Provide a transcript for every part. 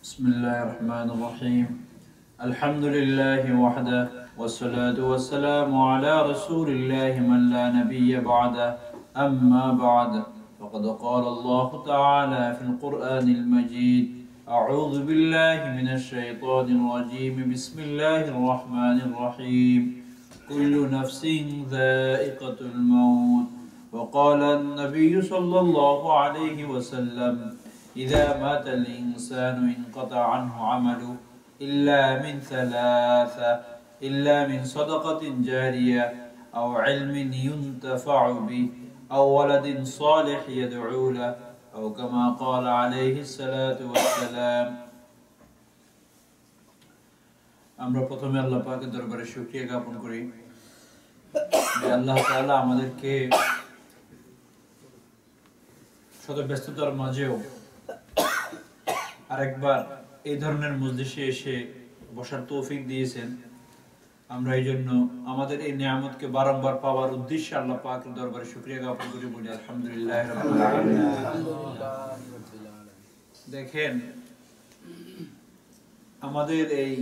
بسم الله الرحمن الرحيم الحمد لله وحده والصلاة والسلام على رسول الله من لا نبي بعده أما بعد فقد قال الله تعالى في القرآن المجيد أعوذ بالله من الشيطان الرجيم بسم الله الرحمن الرحيم كل نفس ذائقة الموت وقال النبي صلى الله عليه وسلم إذا مات الإنسان انقطع عنه عمله إلا من ثلاثة إلا من صدقة جارية أو علم ينتفع به أو ولد صالح يدعو له أو كما قال عليه الصلاة والسلام আমরা প্রথমে আল্লাহ পাকের দরবারে শুকরিয়া জ্ঞাপন করি যে আল্লাহ তাআলা আমাদেরকে শত ব্যস্ততার মাঝেও আরেকবার এই ধরনের মজলিসে এসে বসার তৌফিক দিয়েছেন। আমরা এই জন্য আমাদের এই নিয়ামতকে বারংবার পাওয়ার উদ্দেশ্যে আল্লাহ পাকের দরবারে শুকরিয়া জ্ঞাপন করি, বলি আলহামদুলিল্লাহ রাব্বিল আলামিন। দেখেন, আমাদের এই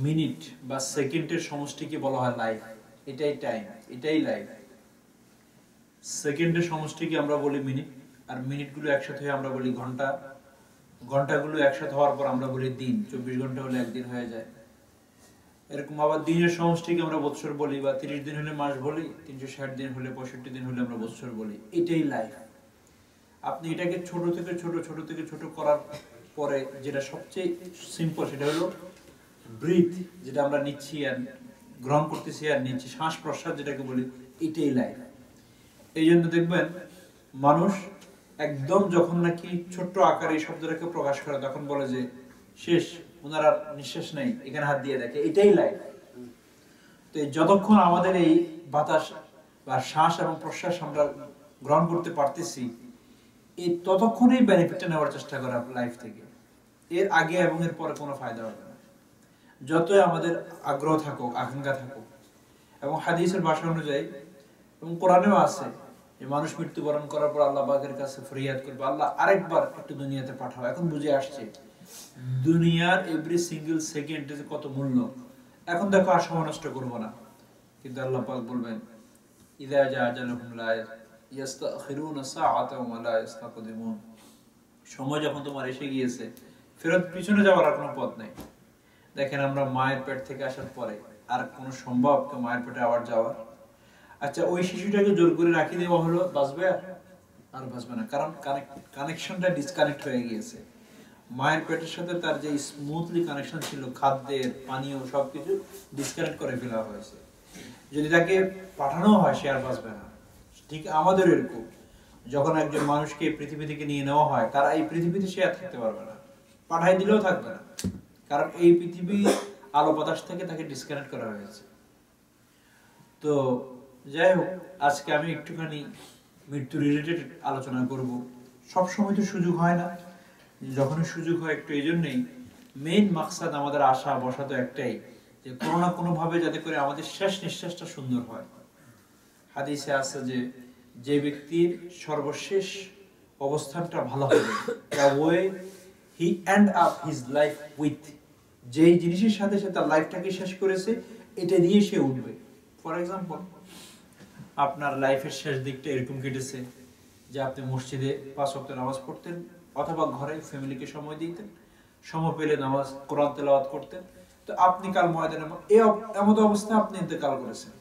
মিনিট বা সেকেন্ডের সমষ্টিকে বলা হয় লাইফ। এটাই টাইম, এটাই লাইফ। সেকেন্ডের সমষ্টিকে আমরা বলি মিনিট, আর মিনিটগুলো একসাথে হয়ে আমরা বলি ঘন্টা, ঘন্টাগুলো একসাথে হওয়ার পর আমরা বলি দিন। 24 ঘন্টা হলে একদিন হয়ে যায়। এরকম আবার দিনের সমষ্টিকে আমরা বৎসর বলি, বা 30 দিন হলে মাস বলি, 360 দিন হলে 65 দিন হলে আমরা বৎসর বলি। এটাই লাইফ। আপনি এটাকে ছোট থেকে ছোট করার পরে যেটা সবচেয়ে সিম্পল, সেটা হলো ব্রিথ, যেটা আমরা নিচ্ছি আর গ্রহণ করতেছি আর নিচ্ছি, শ্বাস প্রশ্বাস যেটাকে বলি, এটাই লাইফ। এই জন্য দেখবেন মানুষ একদম যখন নাকি ছোট্ট আকারে এই শব্দটাকে প্রকাশ করে তখন বলে যে শেষ, ওনার আর নিঃশ্বাস নেই, এখানে হাত দিয়ে দেখে, এটাই লাইফ। তো যতক্ষণ আমাদের এই বাতাস বা শ্বাস এবং প্রশ্বাস আমরা গ্রহণ করতে পারতেছি, এই ততক্ষণই বেনিফিটটা নেওয়ার চেষ্টা করা লাইফ থেকে। এর আগে এবং এর পরে কোনো ফায়দা হবে না, যতই আমাদের আগ্রহ থাকুক, আকাঙ্ক্ষা থাকুক। এবং হাদিসের ভাষা অনুযায়ী এবং কোরআনেও আছে যে মানুষ মৃত্যুবরণ করার পর আল্লাহ পাকের কাছে ফরিয়াদ করবে, আল্লাহ আরেকবার একটু দুনিয়াতে পাঠাও। এখন বুঝে আসছে দুনিয়ার এভরি সিঙ্গেল সেকেন্ডে কত মূল্য। এখন দেখো আর সময় নষ্ট করবো না, কিন্তু আল্লাহ পাক বলবেন ইযা জা আজালুহুম লা ইস্তাখিরুনা সাআতাও ওয়া লা ইস্তাকদিমুন। সময় যখন তোমার এসে গিয়েছে, ফেরত পিছনে যাওয়ার আর কোনো পথ নেই। দেখেন, আমরা মায়ের পেট থেকে আসার পরে আর কোন সম্ভব তো মায়ের পেটে আবার যাওয়ার? আচ্ছা, ওই শিশুটাকে জোর করে রাখি দেওয়া হলো, বাঁচবে? আর বাঁচবে না, কারণ কানেকশনটা ডিসকানেক্ট হয়ে গিয়েছে। মায়ের পেটের সাথে তার যে স্মুথলি কানেকশন ছিল, খাদ্যের, পানীয়, সবকিছু ডিসকানেক্ট করে ফেলা হয়েছে। যদি তাকে পাঠানো হয়, সে আর বাঁচবে না। ঠিক আমাদের এরকম, যখন একজন মানুষকে পৃথিবী থেকে নিয়ে নেওয়া হয়, তারা এই পৃথিবীতে সে আর থাকতে পারবে না, পাঠাই দিলেও থাকবে না, কারণ এই পৃথিবী আলো বাতাস থেকে তাকে ডিসকানেক্ট করা হয়েছে। তো যাই হোক, আজকে আমি একটুখানি মৃত্যু রিলেটেড আলোচনা করব। সব সময় তো সুযোগ হয় না, যখনই সুযোগ হয় একটু। এই জন্যই মেইন মাকসাদ আমাদের আশা বসা তো একটাই, যে কোনো না কোনো ভাবে যাতে করে আমাদের শেষ নিঃশ্বাসটা সুন্দর হয়। হাদিসে আছে যে যে ব্যক্তির সর্বশেষ অবস্থানটা ভালো হবে, the way he end up his life with, যেই জিনিসের সাথে সে তার লাইফটাকে শেষ করেছে, এটা দিয়ে সে উঠবে। ফর এক্সাম্পল, আপনার লাইফের শেষ দিকটা এরকম কেটেছে যে আপনি মসজিদে 5 ওয়াক্ত নামাজ পড়তেন, অথবা ঘরে ফ্যামিলিকে সময় দিতেন, সময় পেলে নামাজ কোরআন তেলাওয়াত করতেন। তো আপনি কাল ময়দানে এমন অবস্থায় আপনি ইন্তেকাল করেছেন,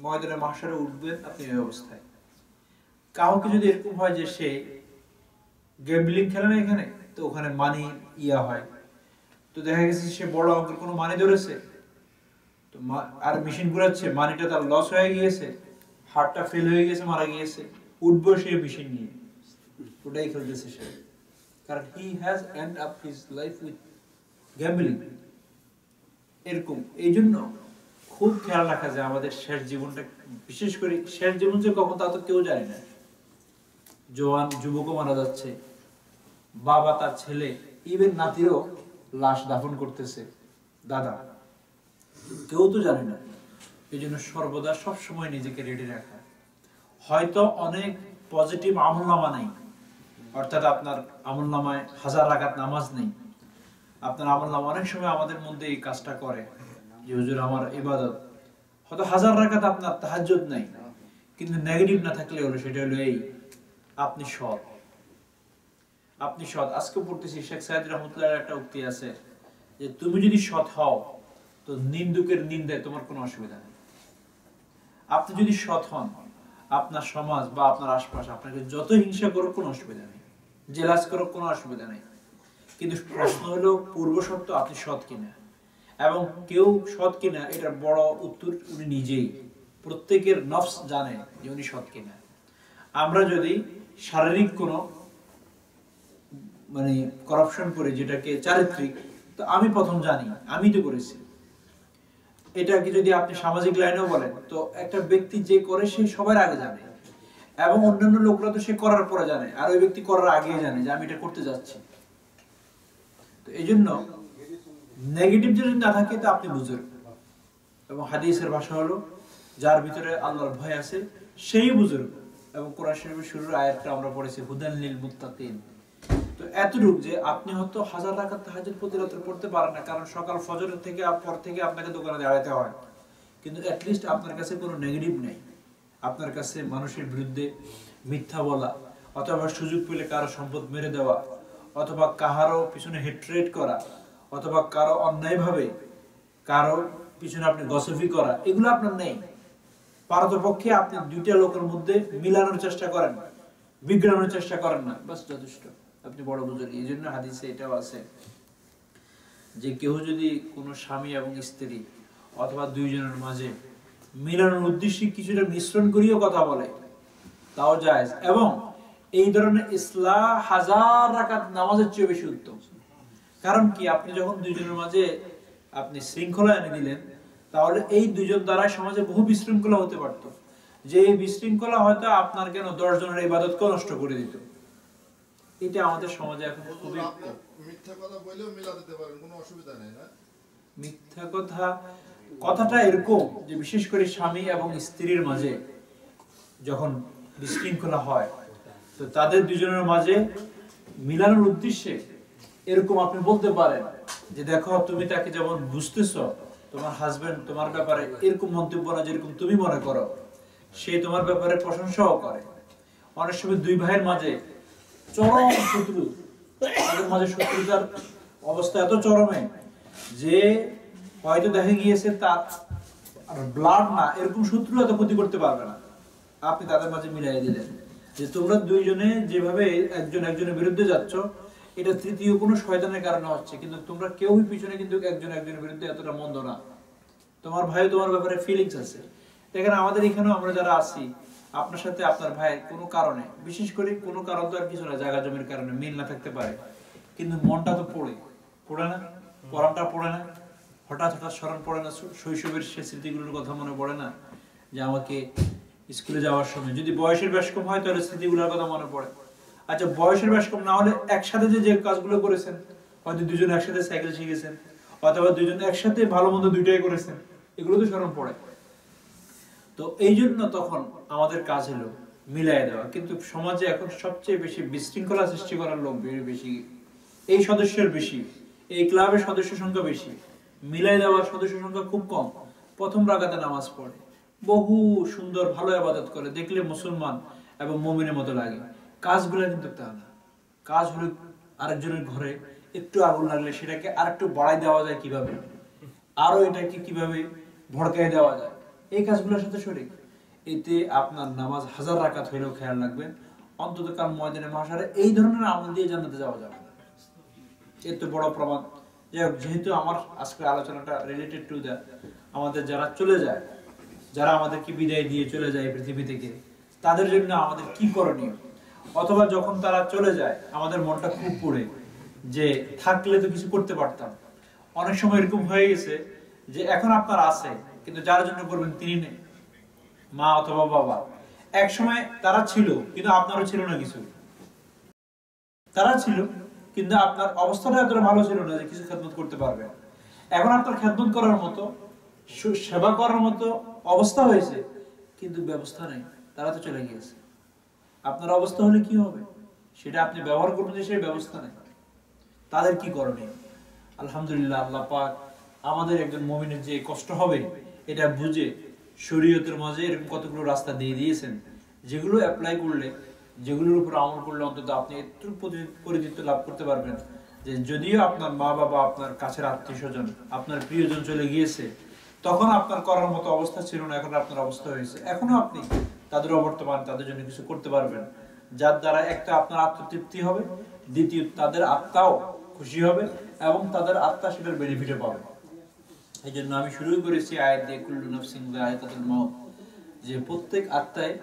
ময়দানে মাহশারে উঠবেন আপনি এই অবস্থায়। কাউকে যদি এরকম হয় যে সে গ্যাম্বলিং খেলে না এখানে, তো ওখানে মানি হয়, তো দেখা গেছে সে বড় অঙ্কের কোনো মানি ধরেছে, তো আর মেশিন ঘুরাচ্ছে, মানিটা তার লস হয়ে গিয়েছে, হার্টটা ফেল হয়ে গেছে, মারা গিয়েছে, উঠবো সে মেশিন নিয়ে, ওটাই খেলতেছে সে, কারণ he has end up his life with gambling. এরকম এই জন্য খুব খেয়াল রাখা যায় আমাদের শেষ জীবনটা, বিশেষ করে শেষ জীবন যে কখন তা তো কেউ জানে না। জওয়ান যুবকও মারা যাচ্ছে, বাবা তার ছেলে, ইভেন নাতিরও লাশ দাফন করতেছে, দাদা, কেউ তো জানে না। এই জন্য সর্বদা সবসময় নিজেকে রেডি রাখা। হয়তো অনেক পজিটিভ আমলনামা নেই, অর্থাৎ আপনার আমলনামায় 1000 রাকাত নামাজ নেই, আপনার আমল নামা অনেক সময় আমাদের মধ্যে এই কাজটা করে যে হুজুর আমার ইবাদত হয়তো 1000 রাকাত আপনার তাহাজ্জুদ নাই, কিন্তু নেগেটিভ না থাকলে হলো সেটা হলো এই আপনি সৎ। আপনি সৎ। আজকে পড়তেছি শেখ সাইদ রহমতুল্লাহর একটা উক্তি আছে যে তুমি যদি সৎ হও তো নিন্দুকের নিন্দায় তোমার কোনো অসুবিধা নেই। আপনি যদি সৎ হন, আপনার সমাজ বা আপনার আশপাশ আপনাকে যত হিংসা করুক কোনো অসুবিধা নেই, জেলাস করুক কোনো অসুবিধা নেই। কিন্তু প্রশ্ন হলো পূর্ব শর্ত আপনি সৎ কিনা, এবং কেউ সৎ কিনা এটার বড় উত্তর উনি নিজেই। প্রত্যেকের নফস জানে যে উনি সৎ কিনা। আমরা যদি শারীরিক কোনো মানে করাপশন করি, যেটাকে চারিত্রিক, তো আমি প্রথম জানি, আমি তো করেছি। এটাকে যদি আপনি সামাজিক লাইনেও বলেন, তো একটা ব্যক্তি যে করে সে সবার আগে জানে, এবং অন্যান্য লোকরা তো সে করার পরে জানে, আর ওই ব্যক্তি করার আগে জানে যে আমি এটা করতে যাচ্ছি। তো এই জন্য নেগেটিভ যদি না থাকে তো আপনি বুঝুন। এবং হাদিসের ভাষা হলো যার ভিতরে আল্লাহর ভয় আছে সেই বুজুর্গ। এবং কোরআন শরীফের শুরুর আয়াতটা আমরা পড়েছি হুদান লিল মুত্তাকিন। তো এতটুক যে আপনি হয়তো 1000 রাকাত তাহাজ্জুদ প্রতি রাতে পড়তে পারেন না, কারণ সকাল ফজরের থেকে পর থেকে আপনাকে দোকানে দাঁড়াতে হয়, কিন্তু অ্যাট লিস্ট আপনার কাছে কোনো নেগেটিভ নেই। আপনার কাছে মানুষের বিরুদ্ধে মিথ্যা বলা, অথবা সুযোগ পেলে কারো সম্পদ মেরে দেওয়া, অথবা কাহারও পিছনে হেট্রেট করা, অথবা কারো অন্যায়ভাবে কারো পিছনে আপনি গসিপি করা, এগুলো আপনার নেই। পারতপক্ষে আপনি দুইটা লোকের মধ্যে মিলানোর চেষ্টা করেন, বিগ্রানোর চেষ্টা করেন না, বাস যথেষ্ট। আপনি বড় বুজুর্গ। এই জন্য হাদিসে এটাও আছে যে কেউ যদি কোনো স্বামী এবং স্ত্রী অথবা দুইজনের মাঝে মিলানোর উদ্দেশ্যে কিছুটা মিশ্রণ করিও কথা বলে তাও জায়েজ, এবং এই ধরনের ইসলাহ 1000 রাকাত নামাজের চেয়ে বেশি উত্তম। কারণ কি, আপনি যখন দুইজনের মাঝে আপনি শৃঙ্খলা এনে দিলেন, তাহলে এই দুইজন দ্বারা সমাজে বহু বিশৃঙ্খলা হতে পারত, যে এই বিশৃঙ্খলা হয়তো আপনার কেন 10 জনের ইবাদতকে নষ্ট করে দিত। এটা আমাদের সমাজে এখন খুবই মিথ্যা কথা বলেও মিলা দিতে পারেন, কোনো অসুবিধা নেই না? মিথ্যা কথাটা এরকম যে বিশেষ করে স্বামী এবং স্ত্রীর মাঝে যখন বিশৃঙ্খলা হয়, তো তাদের দুজনের মাঝে মিলানোর উদ্দেশ্যে এরকম আপনি বলতে পারেন যে দেখো তুমি তাকে যেমন বুঝতেছো, তোমার হাজবেন্ড তোমার ব্যাপারে এরকম মন্তব্য না যেরকম তুমি মনে করো, সে তোমার ব্যাপারে প্রশংসাও করে। অনেক সময় দুই ভাইয়ের মাঝে চরম শত্রু, তাদের মাঝে শত্রুতার অবস্থা এত চরমে যে হয়তো দেখা গিয়েছে তার ব্লাড না, এরকম শত্রু এত ক্ষতি করতে পারবে না। আপনি তাদের মাঝে মিলাই দিলেন যে তোমরা দুইজনে যেভাবে একজন একজনের বিরুদ্ধে যাচ্ছ, এটা তৃতীয় কোনো শয়তানের কারণে হচ্ছে, কিন্তু তোমরা কেউই পিছনে কিন্তু একজন একজনের বিরুদ্ধে এতটা মন্দ না। তোমার ভাই তোমার ব্যাপারে ফিলিংস আছে। দেখেন আমাদের এখানেও আমরা যারা আছি, আপনার সাথে আপনার ভাইয়ের কোনো কারণে, বিশেষ করে কোনো কারণ তো আর কিছু না, জায়গা জমির কারণে মিল না থাকতে পারে, কিন্তু মনটা তো পড়ে না, পরানটা পড়ে না, হঠাৎ হঠাৎ স্মরণ পড়ে না, শৈশবের সে স্মৃতিগুলোর কথা মনে পড়ে না, যে আমাকে স্কুলে যাওয়ার সময় যদি বয়সের বেশ কম হয় তাহলে স্মৃতিগুলোর কথা মনে পড়ে। আচ্ছা বয়সের বেশ কম না হলে একসাথে যে কাজগুলো করেছেন, হয়তো দুজন একসাথে সাইকেল শিখেছেন, অথবা দুজন একসাথে ভালো মন্দ দুইটাই করেছেন, এগুলো তো স্মরণ পড়ে। তো এই জন্য তখন আমাদের কাজ হলো মিলাই দেওয়া। কিন্তু সমাজে এখন সবচেয়ে বেশি বিশৃঙ্খলা সৃষ্টি করার লোক বেশি, এই সদস্যের বেশি, এই ক্লাবের সদস্য সংখ্যা বেশি, মিলাই দেওয়ার সদস্য সংখ্যা খুব কম। প্রথম রাকাতে নামাজ পড়ে, বহু সুন্দর ভালো ইবাদত করে, দেখলে মুসলমান এবং মুমিনের মতো লাগে। কাজগুলো কিন্তু তা না। কাজ হলো আরেকজনের ঘরে একটু আগুন লাগলে সেটাকে আরেকটু বাড়াই দেওয়া যায় কিভাবে, আরো এটাকে কিভাবে ভড়কাই দেওয়া যায়, এই কাজগুলোর সাথে শরীক। এতে আপনার নামাজ 1000 রাকাত হলেও খেয়াল রাখবেন, অন্তত কাল ময়দানে মাশারে এই ধরনের আমল দিয়ে জান্নাতে যাওয়া যাবে না। এর তো বড় প্রমাণ। যেহেতু আমার আজকের আলোচনাটা রিলেটেড টু দ্যাট, আমাদের যারা চলে যায়, যারা আমাদেরকে বিদায় দিয়ে চলে যায় পৃথিবী থেকে, তাদের জন্য আমাদের কি করণীয়, অথবা যখন তারা চলে যায় আমাদের মনটা খুব পড়ে যে থাকলে তো কিছু করতে পারতাম। অনেক সময় এরকম হয়ে গেছে যে এখন আপনার আছে, কিন্তু যার জন্য করবেন তিনি নেই, মা অথবা বাবা। এক সময় তারা ছিল কিন্তু আপনারও ছিল না কিছু, তারা ছিল কিন্তু আপনার অবস্থাটা এতটা ভালো ছিল না যে কিছু খেদমত করতে পারবে। এখন আপনার খেদমত করার মতো, সেবা করার মতো অবস্থা হয়েছে, কিন্তু ব্যবস্থা নেই, তারা তো চলে গিয়েছে। আপনার অবস্থা হলে কি হবে সেটা আপনি ব্যবহার করবেন, যে সেই ব্যবস্থা নেই। তাদের কি করণীয়? আলহামদুলিল্লাহ, আল্লাহ পাক আমাদের একজন মুমিনের যে কষ্ট হবে এটা বুঝে শরীয়তের মাঝে এরকম কতগুলো রাস্তা দিয়ে দিয়েছেন, যেগুলো অ্যাপ্লাই করলে, যেগুলোর উপর আমল করলে অন্তত আপনি একটু পরিচিত লাভ করতে পারবেন যে যদিও আপনার মা বাবা, আপনার কাছের আত্মীয় স্বজন, আপনার প্রিয়জন চলে গিয়েছে, তখন আপনার করার মতো অবস্থা ছিল না, এখন আপনার অবস্থা হয়েছে, এখনো আপনি তাদের অবর্তমান, তাদের জন্য কিছু করতে পারবেন, যার দ্বারা একটা আপনার আত্মতৃপ্তি হবে, দ্বিতীয় তাদের আত্মাও খুশি হবে এবং তাদের আত্মা সেটার বেনিফিটে পাবে। এই জন্য আমি শুরু করেছি আয়াত দিয়ে, কুল্লু নাফসিন যায়কাতুল মাউত, যে প্রত্যেক আত্মায়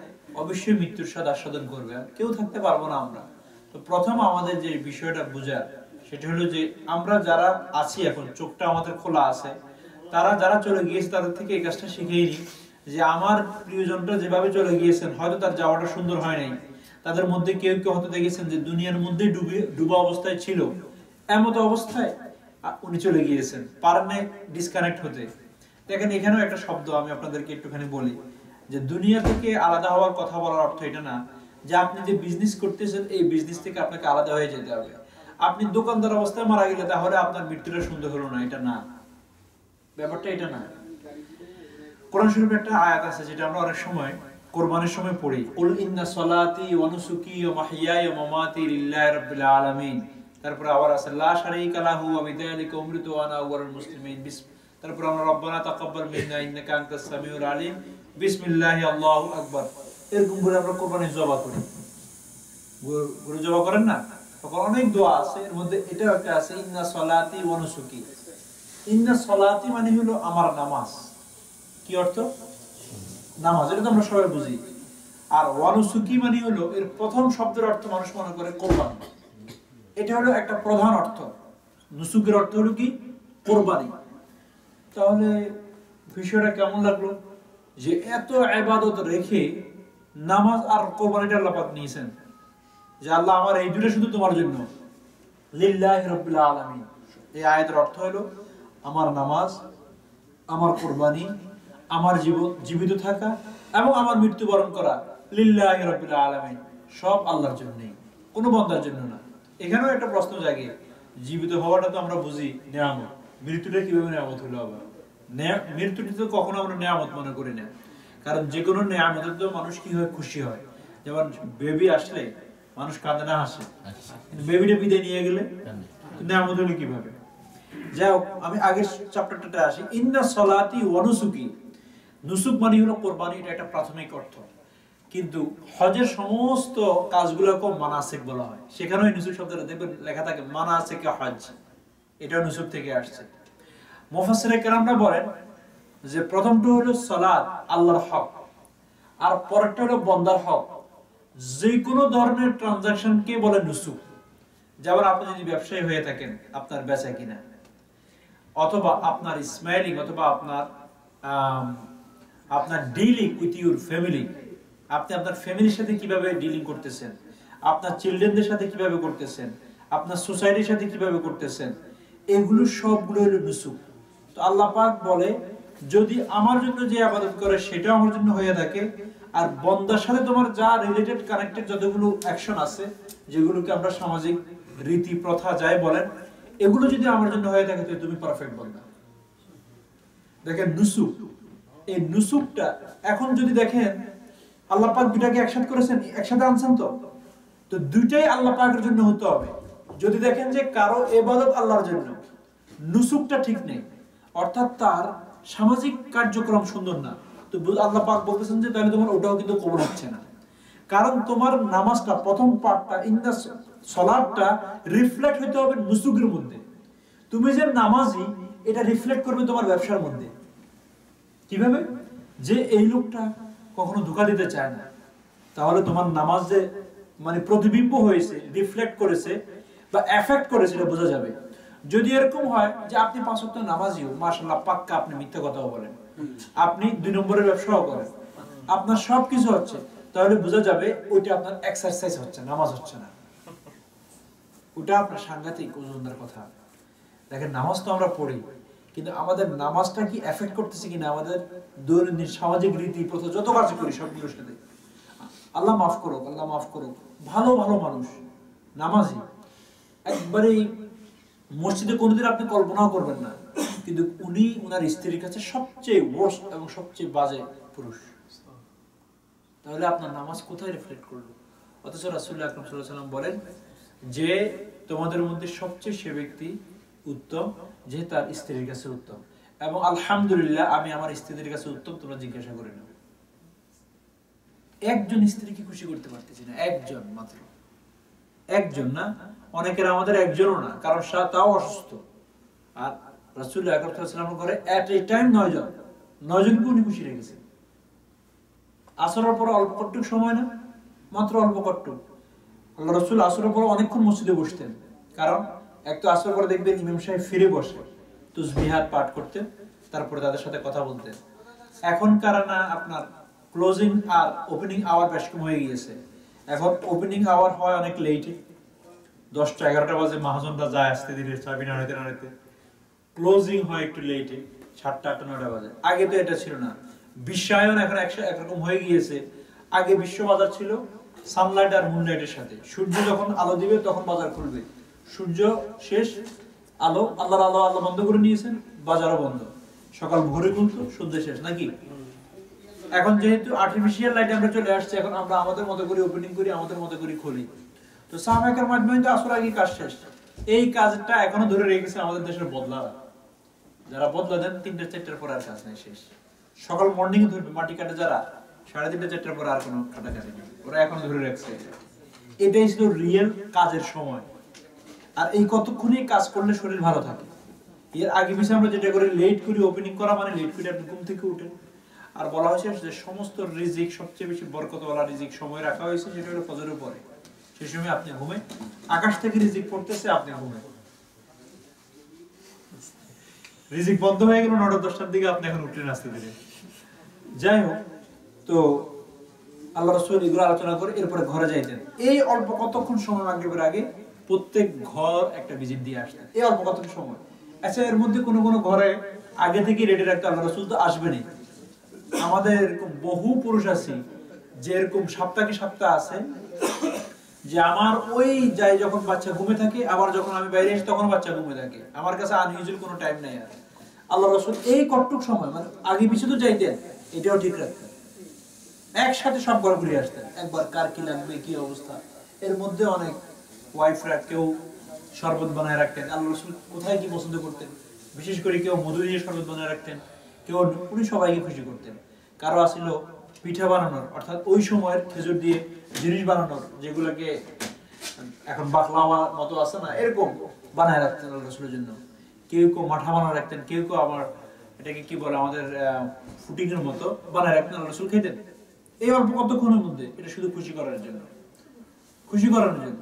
অবশ্যই মৃত্যুর স্বাদ আস্বাদন করবে, আর কেউ থাকতে পারবো না আমরা। তো প্রথম আমাদের যে বিষয়টা বোঝার, সেটা হলো যে আমরা যারা আছি এখন, চোখটা আমাদের খোলা আছে, তারা যারা চলে গিয়েছে তাদের থেকে এই কাজটা শিখেই নি যে আমার প্রিয়জনটা যেভাবে চলে গিয়েছেন, হয়তো তার যাওয়াটা সুন্দর হয় নাই, তাদের মধ্যে কেউ কেউ হয়তো দেখেছেন যে দুনিয়ার মধ্যে ডুবা অবস্থায় ছিল, এমত অবস্থায় উনি চলে গিয়েছেন, পারেন ডিসকানেক্ট হতে। দেখেন এখানেও একটা শব্দ আমি আপনাদেরকে একটুখানি বলি, যে দুনিয়া থেকে আলাদা হওয়ার কথা বলার অর্থ এটা না যে আপনি যে বিজনেস করতেছেন এই বিজনেস থেকে আপনাকে আলাদা হয়ে যেতে হবে। আপনি দোকানদার অবস্থায় মারা গেলে তাহলে আপনার মৃত্যুটা সুন্দর হলো না, এটা না, ব্যাপারটা এটা না। কোরআন শরীফে একটা আয়াত আছে যেটা আমরা অনেক সময় কোরবানির সময় পড়ি, কুল ইন্না সলাতি ওয়া নুসুকি ওয়া মাহইয়ায়া ওয়া মামাতি লিল্লাহি রাব্বিল আলামিন। তারপরে আবার আছে লা শারীকা লাহু ওয়া বিযালিকা উমিরতু ওয়া আনা আউয়ালুল মুসলিমিন। তারপরে আমরা রব্বানা তাকাব্বাল মিন্না ইন্নাকা আনতাস সামিউল আলিম, বিসমিল্লাহি আল্লাহু আকবার। এরকম করে আমরা কোরবানি জবাই করি। গরু জবাই করেন না, তখন অনেক দোয়া আছে, এর মধ্যে এটাও একটা আছে, ইন্না সলাতি ওয়া নুসুকি। ইন্না সলাতি মানে হলো আমার নামাজ। কি অর্থ? নামাজ, এটা তো আমরা সবাই বুঝি। আর ওয়া নুসুকি মানে হলো, এর প্রথম শব্দের অর্থ মানুষ মনে করে কোরবানি, এটা হলো একটা প্রধান অর্থ। নুসুকের অর্থ হলো কি? কোরবানি। তাহলে বিষয়টা কেমন লাগলো যে এত ইবাদত রেখে নামাজ আর কোরবানিটা আল্লাহ পাক নিয়েছেন, যে আল্লাহ আমার এই দুটো শুধু তোমার জন্য, লিল্লাহি রাব্বিল আলামিন। এই আয়াতের অর্থ হলো আমার নামাজ, আমার কোরবানি, আমার জীবিত থাকা এবং আমার মৃত্যুবরণ করা লিল্লাহি রাব্বিল আলামিন, সব আল্লাহর জন্যই, কোনো বান্দার জন্য না। এখানেও একটা প্রশ্ন জাগে, জীবিত হওয়াটা তো আমরা বুঝি নিয়ামত, মৃত্যুটা কিভাবে নিয়ামত হলো? আবার মৃত্যুটি তো কখনো আমরা নিয়ামত মনে করি না, কারণ যে কোনো নিয়ামতের তো মানুষ কি হয়? খুশি হয়। যেমন বেবি আসলে মানুষ কাঁদে না, হাসে, কিন্তু বেবিটা বিদায় নিয়ে গেলে নিয়ামত হলো কিভাবে? যাই হোক, আমি আগের চ্যাপ্টারটাতে আসি। ইন্না সলাতি ওয়া নুসুকি, নুসুক মানে হলো কোরবানি, এটা একটা প্রাথমিক অর্থ। কিন্তু হজের সমস্ত কাজগুলোকে মানাসিক বলা হয়, সেখানেও নুসুক শব্দটা দেখবেন লেখা থাকে মানাসিক হজ, এটা নুসুক থেকে আসছে। মুফাসসিরে কেরামরা বলেন যে প্রথমটা হলো সালাত, আল্লাহর হক, আর পরেরটা হলো বান্দার হক। যে কোনো ধরনের ট্রানজাকশনকে বলে নুসুক। যেমন আপনি যদি ব্যবসায়ী হয়ে থাকেন, আপনার বেচা কিনা, অথবা আপনার স্মাইলিং, অথবা আপনার ডিলিং উইথ ইউর ফ্যামিলি, আপনি আপনার ফ্যামিলির সাথে কিভাবে ডিলিং করতেছেন, আপনার চিলড্রেনদের সাথে কিভাবে করতেছেন, আপনার সোসাইটির সাথে কিভাবে করতেছেন, এগুলো সবগুলো হলো নুসুক। তো আল্লাহ পাক বলে যদি আমার জন্য যে ইবাদত করে সেটা আমার জন্য হয়ে থাকে, আর বান্দার সাথে তোমার যা রিলেটেড কানেক্টেড যতগুলো অ্যাকশন আছে, যেগুলোকে আমরা সামাজিক রীতি প্রথা যাই বলেন, এগুলো যদি আমার জন্য হয়ে থাকে তাহলে তুমি পারফেক্ট বান্দা। দেখেন নুসুক, এই নুসুকটা এখন যদি দেখেন আল্লাহ পাক দুটাকে একসাথে করেছেন, একসাথে আনছেন, তো দুইটাই আল্লাহ পাকের জন্য হতে হবে। যদি দেখেন যে কারো ইবাদত আল্লাহর জন্য, নুসুকটা ঠিক নেই, অর্থাৎ তার সামাজিক কার্যক্রম সুন্দর না, তো আল্লাহ পাক বলতেছেন যে তাহলে তোমার ওটাও কিন্তু কবুল হচ্ছে না। কারণ তোমার নামাজটা প্রথম পার্টটা, ইন্না সালাতটা রিফ্লেক্ট হতে হবে নুসুকের মধ্যে। তুমি যে নামাজি, এটা রিফ্লেক্ট করবে তোমার ব্যবসার মধ্যে। কিভাবে? যে এই লোকটা কখনো ধোঁকা দিতে চায় না, তাহলে তোমার নামাজ যে মানে প্রতিবিম্ব হয়েছে, রিফ্লেক্ট করেছে বা এফেক্ট করেছে, এটা বোঝা যাবে। যদি এরকম হয় যে আপনি 5 ওয়াক্ত নামাজিও, মাশাআল্লাহ পাক্কা, আপনি মিথ্যা কথাও বলেন, আপনি 2 নম্বরের ব্যবসাও করেন, আপনার সবকিছু হচ্ছে, তাহলে বোঝা যাবে ওইটা আপনার এক্সারসাইজ হচ্ছে, নামাজ হচ্ছে না, ওটা আপনার সাংঘাতিক ওজনদার কথা। দেখেন নামাজ তো আমরা পড়ি, কিন্তু আমাদের নামাজটা কি এফেক্ট করতেছে কিনা আমাদের দৈনন্দিন সামাজিক রীতি প্রথা যত কাজ করি সবগুলোর সাথে? আল্লাহ মাফ করুক, আল্লাহ মাফ করুক, ভালো ভালো মানুষ নামাজি, একবারেই মসজিদে কোনোদিন আপনি কল্পনাও করবেন না, কিন্তু উনি ওনার স্ত্রীর কাছে সবচেয়ে ওয়ার্স্ট এবং সবচেয়ে বাজে পুরুষ। তাহলে আপনার নামাজ কোথায় রিফ্লেক্ট করলো? অথচ রাসূলুল্লাহ আকরাম সাল্লাল্লাহু আলাইহি ওয়াসাল্লাম বলেন যে তোমাদের মধ্যে সবচেয়ে সে ব্যক্তি উত্তম যে তার স্ত্রীর কাছে উত্তম, এবং আলহামদুলিল্লাহ আমি আমার স্ত্রীদের কাছে উত্তম, তোমরা জিজ্ঞাসা করে নাও। একজন স্ত্রীকে খুশি করতে পারতেছি না, একজন মাত্র, একজন না, অনেকের আমাদের একজনও না, কারণ তাও অসুস্থ। আর রাসূলুল্লাহ আকরাম সাল্লাল্লাহু আলাইহি ওয়াসাল্লাম করে এট এ টাইম 9 জন, 9 জনকে উনি খুশি রেখেছেন। আসরের পর অল্প কটুক সময় না, মাত্র অল্প কটুক। আল্লাহ রাসূল আসরের পর অনেকক্ষণ মসজিদে বসতেন, কারণ এক তো আসরের পর দেখবেন ইমাম সাহেব ফিরে বসে তাসবিহাত পাঠ করতেন, তারপরে তাদের সাথে কথা বলতেন। এখন কারণা আপনার ক্লোজিং আর ওপেনিং আওয়ার বেশ কম হয়ে গিয়েছে। এখন ওপেনিং আওয়ার হয় অনেক লেটে, 10টা 11টা বাজে মহাজনরা যায় আসতে ধীরে, চাবি নাড়াইতে নাড়াইতে। ক্লোজিং হয় একটু লেটে, 7টা 8টা 9টা বাজে। আগে তো এটা ছিল না। বিশ্বায়ন এখন একরকম হয়ে গিয়েছে। আগে বিশ্ব বাজার ছিল সানলাইট আর মুনলাইটের সাথে। সূর্য যখন আলো দিবে তখন বাজার খুলবে, সূর্য শেষ, আলো, আল্লাহর আলো আল্লাহ বন্ধ করে নিয়েছেন, বাজারও বন্ধ। সকাল ভোরে খুলতো, সন্ধ্যা শেষ, নাকি? এখন যেহেতু আর্টিফিশিয়াল লাইট আমরা চলে আসছে, এখন আমরা আমাদের মতো করে ওপেনিং করি, আমাদের মতো করে খুলি। তো সাহাবায়ের মাধ্যমে তো আসর আগে কাজ শেষ। এই কাজটা এখনো ধরে রেখেছে আমাদের দেশের বদলারা, যারা বদলা দেন 3টা 4টার পর আর কাজ নাই, শেষ। সকাল মর্নিং এ ধরবে মাটি কাটে যারা, 3:30 4টার পর আর কোনো কাটাকাটি নেই, ওরা এখন ধরে রাখছে। এটাই ছিল রিয়েল কাজের সময়। আর এই কতক্ষণই কাজ করলে শরীর ভালো থাকে। এর আগে পিছিয়ে আমরা যেটা করি, লেট করি ওপেনিং করা, মানে লেট করে আপনি ঘুম থেকে উঠেন। আর বলা হয়েছে যে সমস্ত রিজিক, সবচেয়ে বেশি বরকতওয়ালা রিজিক সময় রাখা হয়েছে, যেটা হলো ফজরের পরে। সেই সময় আপনি ঘুমে, আকাশ থেকে রিজিক পড়তেছে, আপনি ঘুমে। রিজিক বন্ধ হয়ে গেল 9টা 10টার দিকে, আপনি এখন উঠলেন আস্তে ধীরে। যাই হোক, তো আল্লাহ রাসূল এগুলো আলোচনা করে এরপরে ঘরে যাইতেন। এই অল্প কতক্ষণ সময় মাগরিবের আগে প্রত্যেক ঘর একটা ভিজিট দিয়ে আসতেন, এই অল্প কতক্ষণ সময়। আচ্ছা, এর মধ্যে কোনো কোনো ঘরে আগে থেকে রেডি রাখতে আল্লাহ রাসূল তো আসবেনই। আমাদের এরকম বহু পুরুষ আছে যে এরকম সপ্তাহে সপ্তাহ আছে যে আমার ওই যাই যখন বাচ্চা ঘুমে থাকে, আবার যখন আমি বাইরে আসি তখন বাচ্চা ঘুমে থাকে, আমার কাছে আনইউজুয়াল কোনো টাইম নাই। আর আল্লাহ রাসূল এই কটটুক সময়, মানে আগে পিছনে তো যাইতেন, এটাও ঠিক রাখতেন, একসাথে সব ঘর ঘুরে আসতেন, একবার কার কি লাগবে কি অবস্থা। এর মধ্যে অনেক ওয়াইফরা কেউ শরবত বানায় রাখতেন, আল্লাহ রাসূল কোথায় কি পছন্দ করতেন, বিশেষ করে কেউ মধু দিয়ে শরবত বানায় রাখতেন, কেউ, উনি সবাইকে খুশি করতেন। কারো আসছিল পিঠা বানানোর, অর্থাৎ ওই সময়ের খেজুর দিয়ে জিনিস বানানোর, যেগুলোকে এখন বাকলাওয়া মতো আছে না, এরকম বানায় রাখতেন আল্লাহ রাসূলের জন্য। কেউ কেউ মাঠা বানায় রাখতেন, কেউ কেউ আবার এটাকে কি বলে আমাদের ফুটিং এর মতো বানায় রাখতেন, আল্লাহ রাসূল খেতেন। এই অল্প কতক্ষণের মধ্যে, এটা শুধু খুশি করার জন্য, খুশি করার জন্য।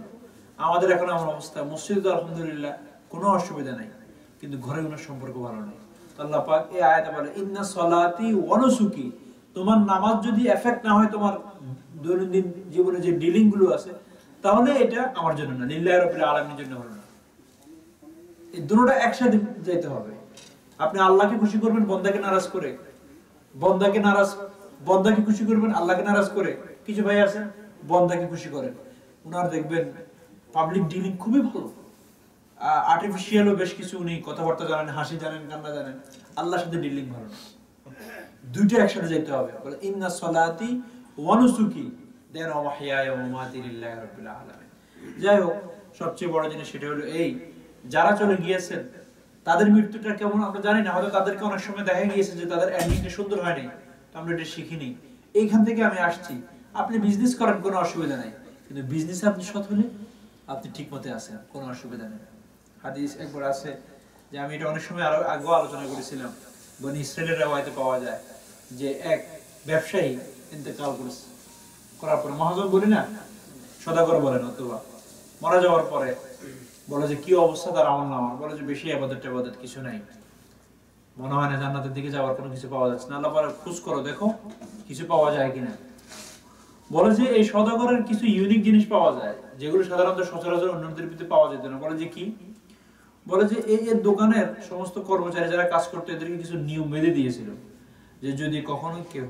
আমাদের এখন আমার অবস্থা, মসজিদে তো আলহামদুলিল্লাহ কোনো অসুবিধা নাই, কিন্তু ঘরে ওনার সম্পর্ক ভালো নেই। আল্লাহ পাক এই আয়াতে বলে, ইন্না সলাতি ওয়া নুসুকি, তোমার নামাজ যদি এফেক্ট না হয় তোমার দৈনন্দিন জীবনে যে ডিলিং গুলো আছে, তাহলে এটা আমার জন্য না, লিল্লাহি রাব্বিল আলামিনের জন্য হলো না। এই দুটোটা একসাথে যেতে হবে। আপনি আল্লাহকে খুশি করবেন বান্দাকে নারাজ করে, বান্দাকে খুশি করবেন আল্লাহকে নারাজ করে। কিছু ভাই আছে বান্দাকে খুশি করেন, উনার দেখবেন পাবলিক ডিলিং খুবই ভালো, আর্টিফিশিয়ালও বেশ কিছু, উনি কথাবার্তা জানেন, হাসি জানেন, কান্না জানেন, আল্লাহর সাথে ডিলিং ভালো না। দুইটা একসাথে যেতে হবে। বলে ইন্না সলাতি ওয়া নুসুকি দেন ওয়া মাহইয়ায়া ওয়া মামাতি লিল্লাহি রাব্বিল আলামিন। যাই হোক, সবচেয়ে বড় জিনিস সেটা হলো এই, যারা চলে গিয়েছেন তাদের মৃত্যুটা কেমন আমরা জানি না, হয়তো তাদেরকে অনেক সময় দেখা গিয়েছে যে তাদের এন্ডিংটা সুন্দর হয়নি, তো আমরা এটা শিখিনি। এইখান থেকে আমি আসছি। আপনি বিজনেস করেন, কোনো অসুবিধা নাই, কিন্তু বিজনেসে আপনি সৎ হলে আপনি ঠিক মতে আছেন, কোনো অসুবিধা নেই। হাদিস একবার আছে যে, আমি এটা অনেক সময় আরো আগেও আলোচনা করেছিলাম, বনি ইসরাইলের রওয়ায়াতে পাওয়া যায় যে এক ব্যবসায়ী ইন্তেকাল করার পরে, মহাজন বলি না, সদাগর বলেন অথবা মারা যাওয়ার পরে বলে যে কি অবস্থা তার আমলনামার, বলে যে বেশি ইবাদত কিছু নাই, মনে হয় না জান্নাতের দিকে যাওয়ার কোনো কিছু পাওয়া যাচ্ছে না। আল্লাহ বলে খোঁজ করো, দেখো কিছু পাওয়া যায় কিনা। বলে যে এই সদাগরের কিছু ইউনিক জিনিস পাওয়া যায়, যেগুলো সাধারণত সচরাচর অন্যদের ভিতরে পাওয়া যেত না। বলে যে কি? বলে যে এই দোকানের সমস্ত কর্মচারী যারা কাজ করতো এদেরকে কিছু নিয়ম বেঁধে দিয়েছিল, যে যদি কখনো কেউ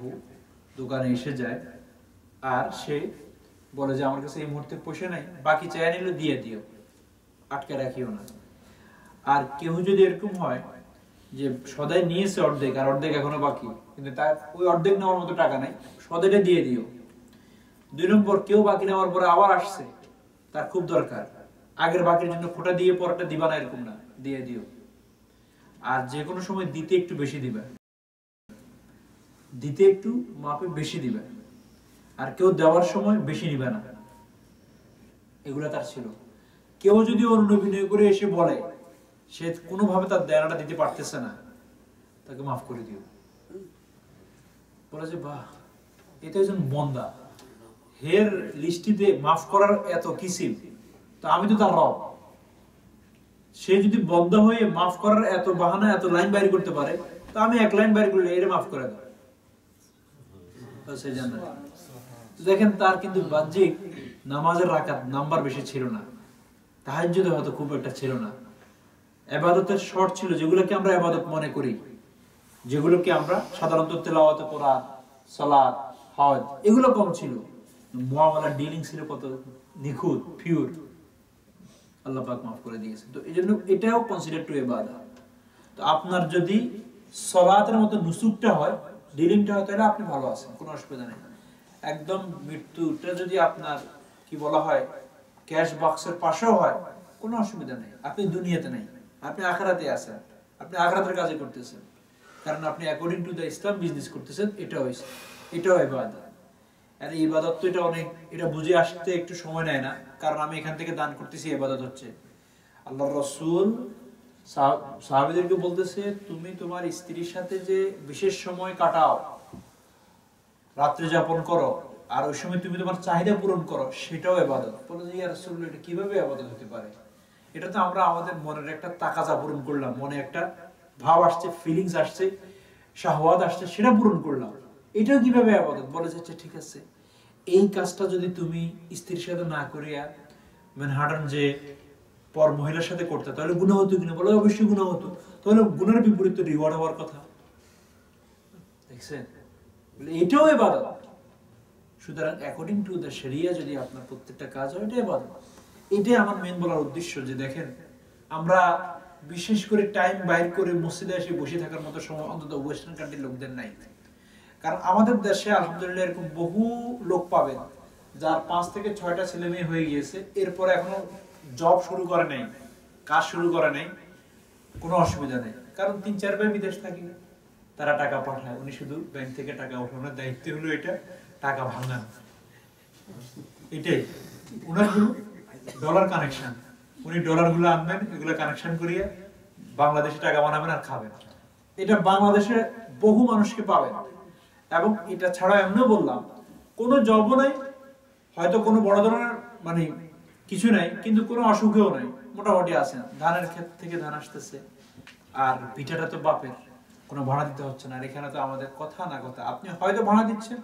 দোকানে এসে যায় আর সে বলে যে আমার কাছে এই মুহূর্তে পয়সা নাই, বাকি চাই নিলে দিয়ে দিও, আটকে রাখিও না। আর কেউ যদি এরকম হয় যে সদাই নিয়েছে অর্ধেক আর অর্ধেক এখনো বাকি, কিন্তু তার ওই অর্ধেক নেওয়ার মতো টাকা নাই, সদাইটা দিয়ে দিও। 2 নম্বর, কেউ বাকি নেওয়ার পরে আবার আসছে, তার খুব দরকার, আগের বাকির জন্য খোটা দিয়ে পরটা দিবা না, এরকম না, দিয়ে দিও। আর যে কোনো সময় দিতে একটু বেশি দিবে, দিতে একটু মাপে বেশি দিবে, আর কেউ দেওয়ার সময় বেশি নিবে না। এগুলা তার ছিল। কেউ যদি অনুনয় করে এসে বলে সে কোনোভাবে তার দেনাটা দিতে পারতেছে না, তাকে মাফ করে দিও। বলে যে বাহ, এটা একজন বন্দা, হের লিস্টিতে মাফ করার এত কিসিম, তো আমি তো তার রব। সে যদি বন্দা হয়ে মাফ করার এত বাহানা, এত লাইন বাইর করতে পারে, তো আমি এক লাইন বাইর করলে এর মাফ করে দাও, সে জানে। দেখেন, তার কিন্তু বাহ্যিক নামাজের রাকাত নাম্বার বেশি ছিল না, তাহাজ্জুদ হয়তো খুব একটা ছিল না, ইবাদতের শর্ট ছিল, যেগুলোকে আমরা ইবাদত মনে করি, যেগুলোকে আমরা সাধারণত তেলাওয়াত কোরআন, সালাত, হজ, এগুলো কম ছিল। মুআমালা ডিলিং ছিল কত নিখুঁত, পিওর, আল্লাহ পাক মাফ করে দিয়েছে। তো এইজন্য এটাও কনসিডার টু ইবাদত। তো আপনার যদি সালাতের মতো নুসুকটা হয়, ডিলিংটা হয়, তাহলে আপনি ভালো আছেন, কোনো অসুবিধা নেই। একদম মৃত্যুটা যদি আপনার কি বলা হয় ক্যাশ বক্সের পাশেও হয়, কোনো অসুবিধা নেই, আপনি দুনিয়াতে নেই, আপনি আখিরাতে আছেন, আপনি আখিরাতের কাজে করতেছেন, কারণ আপনি according to the Islam business করতেছেন। এটাও ইবাদত। আর এই ইবাদত তো এটা বুঝে আসতে একটু সময় নেয় না, কারণ আমি এখান থেকে দান করতেছি, ইবাদত হচ্ছে। আল্লাহর রাসূল সাহাবীদেরকে বলতেছে, তুমি তোমার স্ত্রীর সাথে যে বিশেষ সময় কাটাও, রাত্রি যাপন করো, আর ওই সময় তুমি তোমার চাহিদা পূরণ করো, সেটাও ইবাদত। বলে যে ইয়া রাসূলুল্লাহ, এটা কিভাবে ইবাদত হতে পারে? এটা তো আমরা আমাদের মনের একটা তাকাজা পূরণ করলাম, মনে একটা ভাব আসছে, ফিলিংস আসছে, শাহওয়াত আসছে, সেটা পূরণ করলাম, এটাও কিভাবে ইবাদত? বলে যাচ্ছে ঠিক আছে, এই কাজটা যদি তুমি স্ত্রীর সাথে না করিয়া ম্যানহাটন যে পর মহিলার সাথে করতে, তাহলে গুনাহ হতো কিনা? বলে অবশ্যই গুনাহ হতো। তাহলে গুনাহের বিপরীতে রিওয়ার্ড হওয়ার কথা, দেখছেন? বলে এটাও ইবাদত। সুতরাং অ্যাকর্ডিং টু দ্য শরিয়া যদি আপনার প্রত্যেকটা কাজ হয়, এটা ইবাদত। এটাই আমার মেন বলার উদ্দেশ্য, যে দেখেন, আমরা বিশেষ করে টাইম বাইর করে মসজিদে এসে বসে থাকার মতো সময় অন্তত ওয়েস্টার্ন কান্ট্রির লোকদের নাই। কারণ আমাদের দেশে আলহামদুলিল্লাহ এরকম বহু লোক পাবেন যার 5 থেকে 6টা ছেলে মেয়ে হয়ে গিয়েছে, এরপরে এখনো জব শুরু করে নাই, কাজ শুরু করে নাই, কোনো অসুবিধা নেই, কারণ 3-4 ভাই বিদেশ থাকি, তারা টাকা পাঠায়, উনি শুধু ব্যাংক থেকে টাকা ওঠানোর দায়িত্ব হলো এটা, টাকা ভাঙান, এটাই উনার ডলার কানেকশন। উনি ডলারগুলো আনবেন, এগুলো কানেকশন করিয়ে বাংলাদেশে টাকা বানাবেন আর খাবেন। এটা বাংলাদেশে বহু মানুষকে পাবেন। এবং এটা ছাড়া এমনও বললাম, কোনো জবও নাই, হয়তো কোনো বড় ধরনের মানে কিছু নাই, কিন্তু কোনো অসুখেও নাই, মোটামুটি আছেন, ধানের ক্ষেত থেকে ধান আসতেছে, আর পিঠাটা তো বাপের, কোনো ভাড়া দিতে হচ্ছে না। আর এখানে তো আমাদের কথা না কথা, আপনি হয়তো ভাড়া দিচ্ছেন,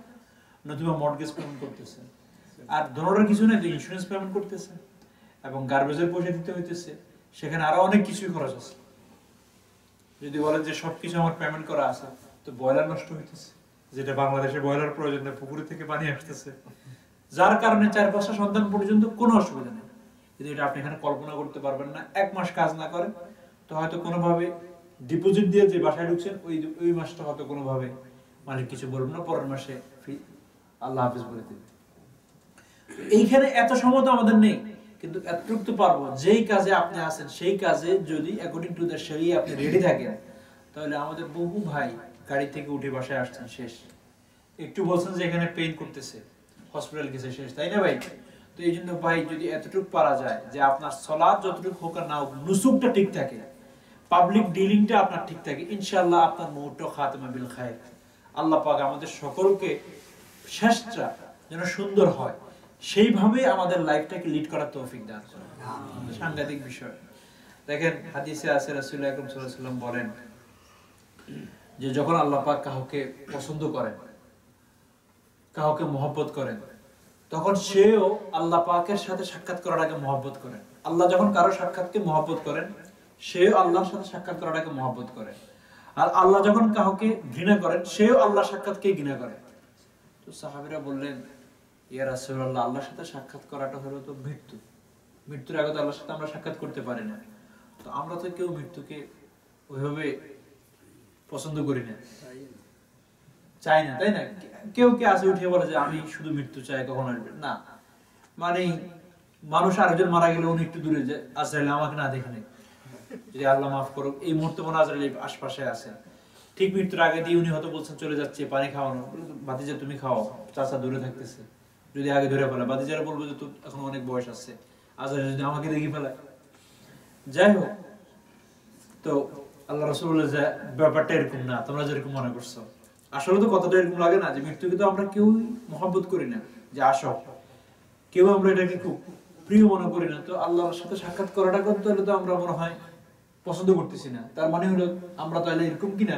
নতুবা মর্টগেজ পেমেন্ট করতেছেন, আর ধরনের কিছু নেই, তো ইন্স্যুরেন্স পেমেন্ট করতেছেন, এবং গার্বেজের পয়সা দিতে হইতেছে, সেখানে আরো অনেক কিছুই খরচ আছে। যদি বলেন যে সবকিছু আমার পেমেন্ট করা আছে, তো বয়লার নষ্ট হইতেছে, যেটা বাংলাদেশে বয়লার প্রয়োজন নেই, পুকুরে থেকে পানি আসতেছে, যার কারণে 4-5টা সন্তান পর্যন্ত কোনো অসুবিধা নেই। কিন্তু এটা আপনি এখানে কল্পনা করতে পারবেন না। 1 মাস কাজ না করেন তো হয়তো কোনোভাবে ডিপোজিট দিয়ে যে বাসায় ঢুকছেন, ওই মাসটা হয়তো কোনোভাবে মালিক কিছু বলবেন না, পরের মাসে আল্লাহ হাফেজ বলে দেবে। এইখানে এত সময় তো আমাদের নেই, কিন্তু এতটুকু তো পারবো, যেই কাজে আপনি আছেন সেই কাজে যদি অ্যাকর্ডিং টু দ্য শরিয়া আপনি রেডি থাকেন, তাহলে আমাদের বহু ভাই গাড়ি থেকে উঠে বাসায় আসছেন, শেষ। একটু বলছেন যে এখানে পেইন করতেছে, হসপিটাল গেছে, শেষ, তাই না ভাই? তো এই জন্য ভাই, যদি এতটুকু পারা যায় যে আপনার সালাত যতটুকু হোক আর না হোক, নুসুকটা ঠিক থাকে, পাবলিক ডিলিংটা আপনার ঠিক থাকে, ইনশাআল্লাহ আপনার মউতও খাতেমা বিল খায়র। আল্লাহ পাক আমাদের সকলকে শেষটা যেন সুন্দর হয়, সেইভাবে আমাদের লাইফটাকে লিড করার তৌফিক দান করেন। সাংঘাতিক বিষয়। দেখেন, হাদিসে আছে রাসূল আকরাম সাল্লাল্লাহু আলাইহি ওয়াসাল্লাম বলেন যে যখন আল্লাহ পাক কাউকে পছন্দ করেন, কাউকে মহব্বত করেন, তখন সেও আল্লাহ পাকের সাথে সাক্ষাৎ করাটাকে মহব্বত করেন। আল্লাহ যখন কারো সাক্ষাৎকে মহব্বত করেন, সেও আল্লাহর সাথে সাক্ষাৎ করাটাকে মহব্বত করেন। আর আল্লাহ যখন কাউকে ঘৃণা করেন, সেও আল্লাহর সাক্ষাৎকে ঘৃণা করে। তো সাহাবীরা বললেন, ইয়া রাসূলুল্লাহ, আল্লাহর সাথে সাক্ষাৎ করাটা হলো তো মৃত্যুর আগে তো আল্লাহর সাথে আমরা সাক্ষাৎ করতে পারি না। তো আমরা তো কেউ মৃত্যুকে ওইভাবে পছন্দ করি না, চাই না, তাই না? কেউ কে আসে উঠে বলে যে আমি শুধু মৃত্যু চাই, কখন আসবে না। মানে মানুষ আরেকজন মারা গেলে উনি একটু দূরে যায়, আজরাইল আমাকে না দেখে নেই, যদি আল্লাহ মাফ করুক এই মুহূর্তে মনে আজরাইল আশপাশে আছে, ঠিক মৃত্যুর আগে দিয়ে উনি হয়তো বলছেন চলে যাচ্ছে, পানি খাওয়ানো, ভাতিজা তুমি খাও, চাচা দূরে থাকতেছে, যদি আগে ধরে ফেলে ভাতিজারা বলবো যে তোর এখন অনেক বয়স আছে, আজরাইল যদি আমাকে দেখে ফেলায়। যাই হোক, তো আল্লাহ রাসূল বলে যে ব্যাপারটা এরকম না, তোমরা যেরকম মনে করছো। আসলে তো কথাটা এরকম লাগে না যে মৃত্যুকে তো আমরা কেউ মহব্বত করি না, যে আসো, কেউ আমরা এটাকে খুব প্রিয় মনে করি না। তো আল্লাহর সাথে সাক্ষাৎ করাটা করতে হলে তো আমরা মনে হয় পছন্দ করতেছি না। তার মানে হলো আমরা তাহলে এরকম কিনা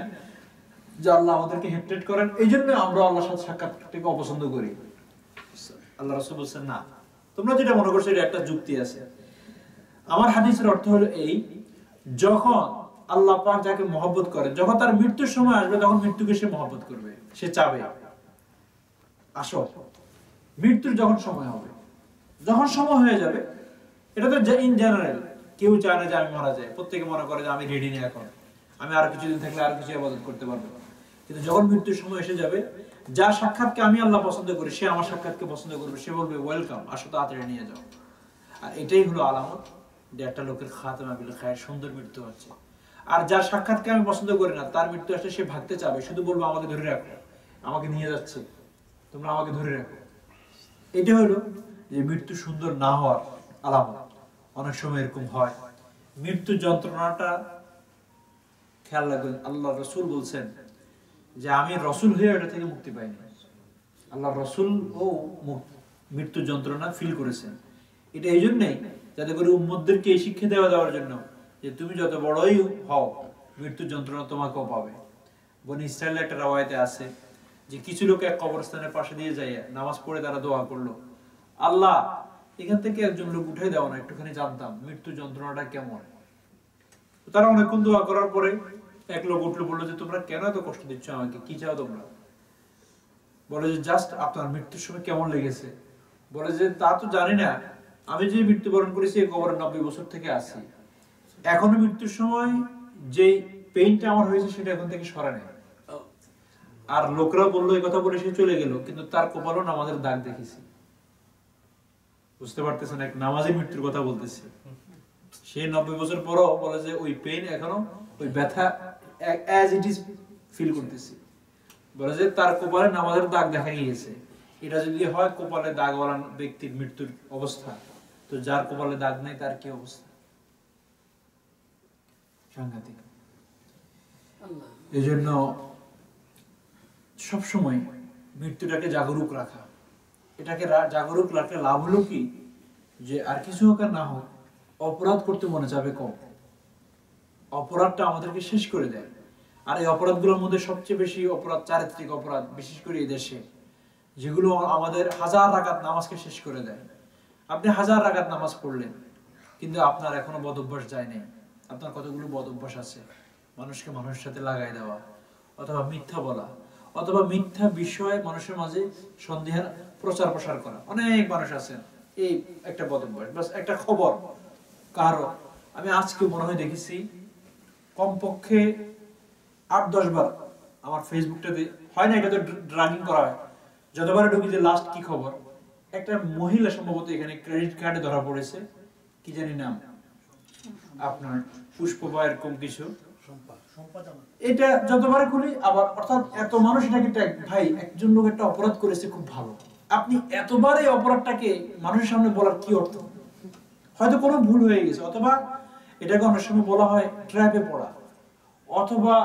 যে আল্লাহ আমাদেরকে হেট্রেট করেন, এই জন্য আমরা আল্লাহর সাথে সাক্ষাৎটাকে অপছন্দ করি। আল্লাহ রাসূল বলছেন না, তোমরা যেটা মনে করছো এটা একটা যুক্তি আছে। আমার হাদিসের অর্থ হলো এই, যখন আল্লাহ পাক যাকে মহব্বত করে, যখন তার মৃত্যুর সময় আসবে তখন মৃত্যুকে সে মহব্বত করবে, সে চাবে আসো। মৃত্যুর যখন সময় হবে, যখন সময় হয়ে যাবে, এটা তো ইন জেনারেল, কেউ চায় না যে আমি মারা যাই, প্রত্যেকে মনে করে যে আমি রেডি নেই, এখন আমি আরো কিছুদিন থাকলে আরো কিছু ইবাদত করতে পারবো। কিন্তু যখন মৃত্যুর সময় এসে যাবে, যার সাক্ষাৎকে আমি আল্লাহ পছন্দ করি সে আমার সাক্ষাৎকে পছন্দ করবে, সে বলবে ওয়েলকাম, আসো তাড়াতাড়ি নিয়ে যাও। আর এটাই হলো আলামত যে একটা লোকের খাতেমা বিল খায়ের, সুন্দর মৃত্যু হচ্ছে। আর যার সাক্ষাৎকে আমি পছন্দ করি না, তার মৃত্যু আসলে সে ভাগতে চাবে, শুধু বলবো আমাকে ধরে রাখো, আমাকে নিয়ে যাচ্ছে, তোমরা আমাকে ধরে রাখো। এটা হলো যে মৃত্যু সুন্দর না হওয়ার আলামত। অনেক সময় এরকম হয়, মৃত্যুর যন্ত্রণাটা খেয়াল রাখবেন। আল্লাহ রসুল বলছেন যে আমি রসুল হয়ে এটা থেকে মুক্তি পাইনি। আল্লাহ রসুল ও মৃত্যুর যন্ত্রণা ফিল করেছেন। এটা এই জন্যই যাতে করে উম্মতদেরকে এই শিক্ষা দেওয়ার জন্য যে তুমি যত বড়ই হও, মৃত্যুর যন্ত্রণা তোমাকেও পাবে। বনি ইসরায়েলের একটা রাওয়ায়াতে আছে যে কিছু লোক এক কবরস্থানের পাশে দিয়ে যায়, নামাজ পড়ে তারা দোয়া করলো, আল্লাহ এখান থেকে একজন লোক উঠে দাও না, একটুখানি জানতাম মৃত্যুর যন্ত্রণাটা কেমন। তারা অনেকক্ষণ দোয়া করার পরে এক লোক উঠলো, বললো যে তোমরা কেন এত কষ্ট দিচ্ছ আমাকে, কি চাও তোমরা? বলে যে জাস্ট আপনার মৃত্যুর সময় কেমন লেগেছে। বলে যে তা তো জানি না, আমি যে মৃত্যুবরণ করেছি এই কবরে 90 বছর থেকে আছি, এখনো মৃত্যুর সময় যে পেইনটা আমার হয়েছে সেটা এখন থেকে সরে নেই। আর লোকরা বললো এই কথা বলে সে চলে গেল, কিন্তু তার কপালও নামাজের দাগ দেখেছি। বুঝতে পারতেছেন, এক নামাজি মৃত্যুর কথা বলতেছে, সে 90 বছর পরও বলে যে ওই পেইন এখনো, ওই ব্যথা অ্যাজ ইট ইজ ফিল করতেছি। বলে যে তার কপালে নামাজের দাগ দেখা গিয়েছে। এটা যদি হয় কপালে দাগওয়ালা ব্যক্তির মৃত্যুর অবস্থা, তো যার কপালে দাগ নেই তার কি অবস্থা? সাংঘাতিক। এই জন্য সবসময় মৃত্যুটাকে জাগরুক রাখা, এটাকে জাগরুক রাখলে লাভ হলো কি, যে আর কিছু হোক আর না হোক অপরাধ করতে মনে যাবে কম। অপরাধটা আমাদেরকে শেষ করে দেয়। আর এই অপরাধগুলোর মধ্যে সবচেয়ে বেশি অপরাধ চারিত্রিক অপরাধ, বিশেষ করে এই দেশে, যেগুলো আমাদের হাজার রাকাত নামাজকে শেষ করে দেয়। আপনি হাজার রাকাত নামাজ পড়লেন, কিন্তু আপনার এখনো বদ অভ্যাস যায় নাই। আপনার কতগুলো বদ অভ্যাস আছে, মানুষকে মানুষের সাথে লাগাই দেওয়া, অথবা মিথ্যা বলা, অথবা মিথ্যা বিষয় মানুষের মাঝে সন্দেহের প্রচার প্রসার করা। অনেক মানুষ আছেন এই একটা বদ অভ্যাস। বাস একটা খবর কারো, আমি আজকে মনে হয় দেখেছি কমপক্ষে 8-10 বার আমার ফেসবুকটাতে, হয় না এটা তো ড্রাগিং করা হয়, যতবার ঢুকি যে লাস্ট কি খবর, একটা মহিলা সম্ভবত এখানে ক্রেডিট কার্ডে ধরা পড়েছে, কি জানি নাম আপনার পুষ্পবা এরকম কিছু, এটা যতবার খুলি আবার, অর্থাৎ এত মানুষ এটাকে ট্যাগ, ভাই একজন লোক একটা অপরাধ করেছে খুব ভালো, আপনি এতবার এই অপরাধটাকে মানুষের সামনে বলার কি অর্থ? হয়তো কোনো ভুল হয়ে গেছে, অথবা এটাকে অনেক সময় বলা হয় ট্র্যাপে পড়া, অথবা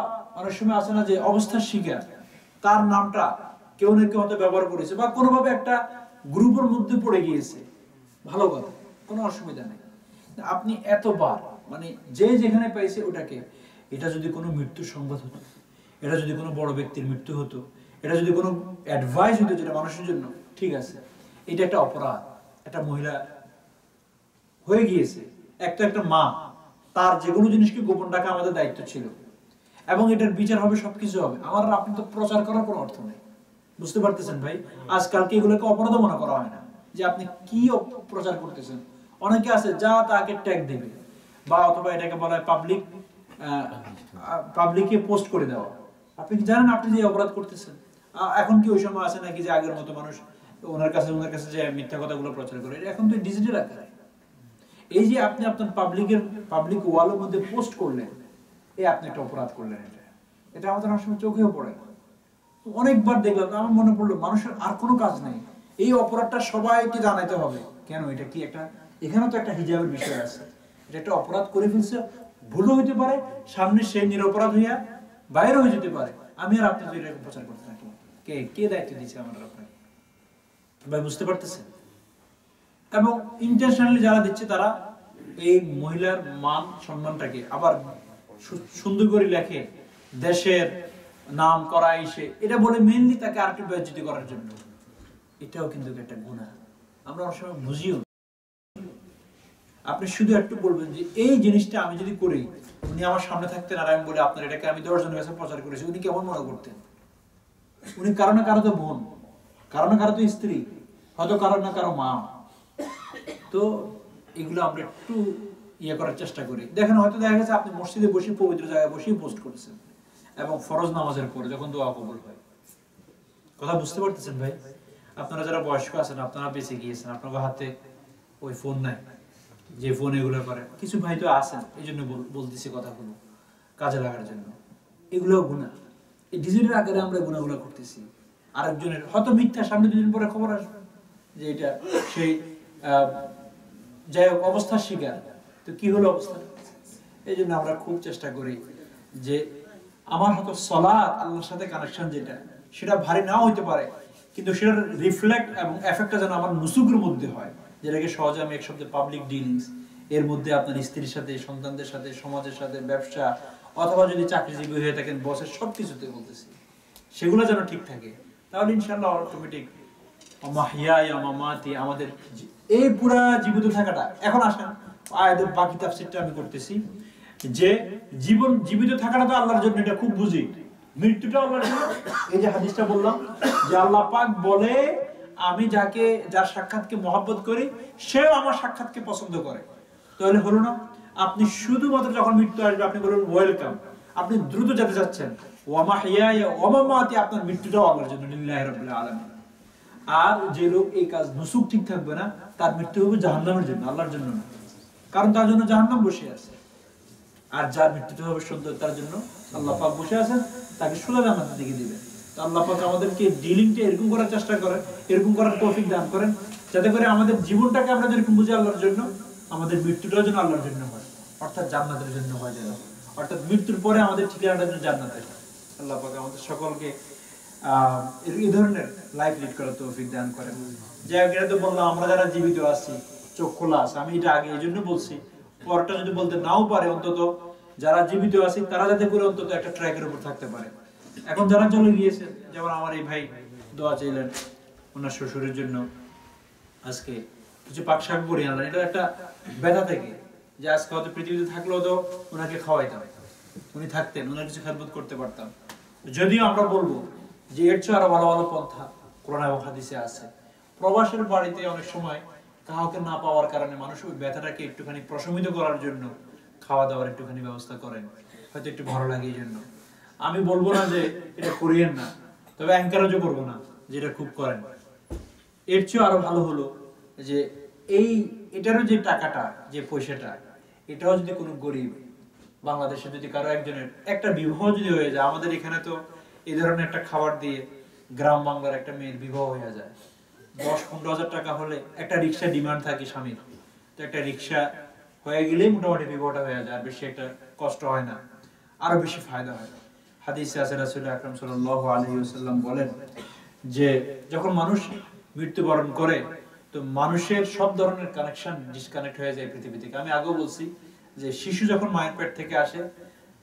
অনেক সময় আছে না যে অবস্থার শিকার, তার নামটা কেউ না কেউ হয়তো ব্যবহার করেছে, বা কোনোভাবে একটা গ্রুপের মধ্যে পড়ে গিয়েছে। ভালো কথা, কোনো অসুবিধা নেই। আপনি এতবার মানে যে যেখানে পাইছে ওটাকে, এটা যদি কোনো মৃত্যুর সংবাদ হতো, এটা যদি কোনো বড় ব্যক্তির মৃত্যু হতো, এটা যদি কোনো অ্যাডভাইস হতো যেটা মানুষের জন্য ঠিক আছে, এটা একটা অপরাধ। একটা মহিলা হয়ে গিয়েছে, একটা মা, তার যে কোনো জিনিসকে গোপন রাখা আমাদের দায়িত্ব ছিল, এবং এটার বিচার হবে, সবকিছু হবে। আমার আপনি তো প্রচার করার কোনো অর্থ নেই। বুঝতে পারতেছেন ভাই, আজকালকে এগুলোকে অপরাধ মনে করা হয় না, যে আপনি কি প্রচার করতেছেন। অনেকে আছে যা তাকে ট্যাগ দেবে, বা অথবা এটাকে বলা হয় পাবলিকে পোস্ট করে দেওয়া। আপনি কি জানেন আপনি যে অপরাধ করতেছেন? এখন কি ওই সময় আছে নাকি যে আগের মতো মানুষ ওনার কাছে যে মিথ্যা কথাগুলো প্রচার করে? এখন তো ডিজিটাল আকারে। এই যে আপনি আপনার পাবলিক ওয়ালের মধ্যে পোস্ট করলেন, এই আপনি একটা অপরাধ করলেন। এটা আমাদের অনেক সময় চোখেও পড়ে না। অনেকবার দেখলাম, আমার মনে পড়লো মানুষের আর কোনো কাজ নেই, এই অপরাধটা সবাইকে জানাইতে হবে কেন? এটা কি একটা, এখানে তো একটা হিজাবের বিষয় আছে। এটা একটা অপরাধ করে ফেলছে, ভুলও হইতে পারে, সামনে সে নিরপরাধ হইয়া বাইরে হয়ে যেতে পারে। আমি আর আপনি তো এটাকে প্রচার করতে থাকি, কে দায়িত্ব দিচ্ছে আমার আপনাকে? ভাই বুঝতে পারতেছেন? এবং ইন্টারন্যাশনালি যারা দিচ্ছে তারা এই মহিলার মান সম্মানটাকে আবার সুন্দর করে লেখে, দেশের নাম করা এসে এটা বলে মেইনলি তাকে আরেকটু বেইজ্জতি করার জন্য। এটাও কিন্তু একটা গুনাহ, আমরা অনেক সময় বুঝিও। আপনি শুধু একটু বলবেন যে এই জিনিসটা আমি যদি করি, উনি আমার সামনে থাকতেন আর আমি বলি আপনার এটাকে আমি 10 জনের কাছে প্রচার করেছি, উনি কেমন মনে করতেন? উনি কারো না কারো তো বোন, কারো না কারো তো স্ত্রী, হয়তো কারো না কারো মা। তো এগুলো আমরা একটু করার চেষ্টা করি। দেখেন হয়তো দেখা গেছে আপনি মসজিদে বসে পবিত্র জায়গায় বসেই পোস্ট করেছেন, এবং ফরজ নামাজের পরে যখন দোয়া কবুল হয়। কথা বুঝতে পারতেছেন ভাই? আপনারা যারা বয়স্ক আছেন, আপনারা বেঁচে গিয়েছেন, আপনাদের হাতে ওই ফোন নাই যে ফোন এগুলো করে। কিছু ভাই তো আছেন, এই জন্য বলতেছি কথাগুলো কাজে লাগার জন্য। এগুলো গুনাহ, এই ডিজিটাল আকারে আমরা গুনাহগুলো করতেছি। আরেকজনের হয়তো মিথ্যা, সামনে 2 দিন পরে খবর আসবে যে এটা সেই যাই হোক অবস্থার শিকার। তো কি হলো অবস্থা? এই জন্য আমরা খুব চেষ্টা করি যে আমার হয়তো সালাত আল্লাহর সাথে কানেকশন যেটা, সেটা ভারী নাও হইতে পারে, কিন্তু সেটার রিফ্লেক্ট এবং এফেক্টটা যেন আমার নুসুকের মধ্যে হয়, যেটাকে সহজে আমি এক শব্দে পাবলিক ডিলিংস, এর মধ্যে আপনার স্ত্রীর সাথে, সন্তানদের সাথে, সমাজের সাথে, ব্যবসা, অথবা যদি চাকরিজীবী হয়ে থাকেন বসের, সব কিছুতে বলতেছি, সেগুলো যেন ঠিক থাকে। তাহলে ইনশাআল্লাহ অটোমেটিক আমাদের এই পুরা জীবিত থাকাটা। এখন আসেন আয়াতের বাকি তাফসীরটা আমি করতেছি, যে জীবিত থাকাটা তো আল্লাহর জন্য, এটা খুব বুঝি। মৃত্যুটা আল্লাহর জন্য। এই যে হাদিসটা বললাম যে আল্লাহ পাক বলে আমি যার সাক্ষাৎকে মহব্বত করি, সেও আমার সাক্ষাৎকে পছন্দ করে। তাহলে হলো না? আপনি শুধুমাত্র যখন মৃত্যু আসবে আপনি বলুন ওয়েলকাম, আপনি দ্রুত যেতে যাচ্ছেন। ওয়া মাহইয়ায়া ওয়া মামাতি, আপনার মৃত্যুটাও আল্লাহর জন্য, লিল্লাহি রাব্বিল আলামিন। আর যে লোক এই কাজ নুসুক ঠিক থাকবে না, তার মৃত্যু হবে জাহান্নামের জন্য, আল্লাহর জন্য না। কারণ তার জন্য জাহান্নাম বসে আছে। আর যার মৃত্যুটা হবে সুন্দর, তার জন্য আল্লাহ পাক বসে আছেন, তাকে সোজা জান্নাতের দিকে দিবেন। তো আল্লাহ পাক আমাদেরকে ডিলিংটা এরকম করার চেষ্টা করেন, এরকম করার তৌফিক দান করেন, যাতে করে আমাদের জীবনটাকে আমরা যেরকম বুঝি আল্লাহর জন্য, আমাদের মৃত্যুটাও যেন আল্লাহর জন্য হয়, অর্থাৎ জান্নাতের জন্য হয় যেন, অর্থাৎ মৃত্যুর পরে আমাদের ঠিকানাটা যেন জান্নাতের। আল্লাহ পাক আমাদের সকলকে এই ধরনের লাইফ লিড করার তৌফিক দান করেন। যাই হোক, এটা তো বললাম আমরা যারা জীবিত আছি, চোখ খোলা আছে, আমি এটা আগে এই জন্য বলছি, পরটা যদি বলতে নাও পারে, অন্তত যারা জীবিত আছি তারা যাতে করে অন্তত একটা ট্র্যাকের উপর থাকতে পারে। এখন যারা চলে গিয়েছে, যেমন আমার এই ভাই দোয়া চাইলেন ওনার শ্বশুরের জন্য, আজকে কিছু পাক শাক বড়ি আনলেন, এটা একটা ব্যথা থেকে, যে আজকে হয়তো পৃথিবীতে থাকলেও তো ওনাকে খাওয়াইতাম, উনি থাকতেন, ওনার কিছু খেদমত করতে পারতাম। যদিও আমরা বলবো যে এর চেয়ে আরো ভালো ভালো পন্থা কোরআন এবং হাদিসে আছে। প্রবাসের বাড়িতে অনেক সময় কাউকে না পাওয়ার কারণে মানুষ ওই ব্যথাটাকে একটুখানি প্রশমিত করার জন্য খাওয়া দাওয়ার একটুখানি ব্যবস্থা করেন, হয়তো একটু ভালো লাগে এই জন্য। আমি বলবো না যে এটা করিয়েন না, তবে এনকারেজও করবো না যে এটা খুব করেন। এর চেয়ে আরো ভালো হলো যে এটারও যে টাকাটা, যে পয়সাটা, এটাও যদি কোনো গরিব বাংলাদেশে যদি কারো একজনের একটা বিবাহ যদি হয়ে যায়, আমাদের এখানে তো এই ধরনের একটা খাবার দিয়ে গ্রাম বাংলার একটা মেয়ের বিবাহ হয়ে যায়, 10-15 হাজার টাকা হলে একটা রিক্সা ডিমান্ড থাকে স্বামীর, তো একটা রিক্সা হয়ে গেলেই মোটামুটি বিবাহটা হয়ে যায়, আর বেশি একটা কষ্ট হয় না, আরো বেশি ফায়দা হয়। হাদিসে আছে রাসূল আকরাম সাল্লাল্লাহু আলাইহি ওয়াসাল্লাম বলেন যে যখন মানুষ মৃত্যুবরণ করে, তো মানুষের সব ধরনের কানেকশন ডিসকানেক্ট হয়ে যায় পৃথিবী থেকে। আমি আগেও বলছি যে শিশু যখন মায়ের পেট থেকে আসে,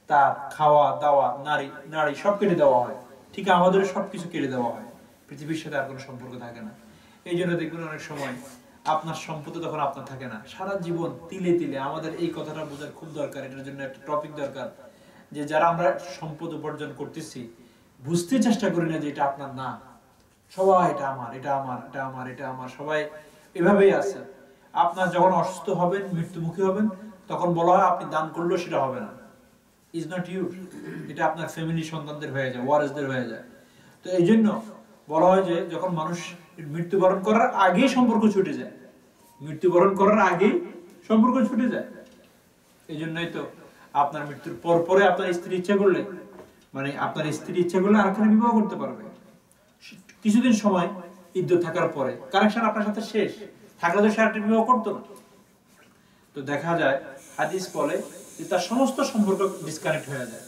তার খাওয়া দাওয়া, নারী সব কেটে দেওয়া হয়, ঠিক আমাদের সবকিছু কেটে দেওয়া হয়, পৃথিবীর সাথে আর কোনো সম্পর্ক থাকে না। এই জন্য দেখবেন অনেক সময় আপনার সম্পত্তি তখন আপনার থাকে না, সারা জীবন তিলে তিলে। আমাদের এই কথাটা বোঝার খুব দরকার, এটার জন্য একটা টপিক দরকার, যে যারা আমরা সম্পদ উপার্জন করতেছি বুঝতে চেষ্টা করি না যে এটা আপনার না, সবাই এটা আমার, এটা আমার, এটা আমার, এটা আমার, সবাই এভাবেই আছে। আপনার যখন অসুস্থ হবেন, মৃত্যুমুখী হবেন, তখন বলা হয় আপনি দান করলেও সেটা হবে না, ইজ নট ইউর, এটা আপনার ফ্যামিলি সন্তানদের হয়ে যায়, ওয়ারিসদের হয়ে যায়। তো এই জন্য বলা হয় যে যখন মানুষ মৃত্যুবরণ করার আগেই সম্পর্ক ছুটে যায়, মৃত্যুবরণ করার আগেই সম্পর্ক ছুটে যায়। এই জন্যই তো আপনার মৃত্যুর পর পরে আপনার স্ত্রী ইচ্ছা করলে, মানে আপনার স্ত্রী ইচ্ছা করলে আরেকখানে বিবাহ করতে পারবে কিছুদিন সময় ইদ্যত থাকার পরে। কানেকশন আপনার সাথে শেষ থাকলে তো সে আরেকটা বিবাহ করতো না। তো দেখা যায় হাদিস বলে যে তার সমস্ত সম্পর্ক ডিসকানেক্ট হয়ে যায়।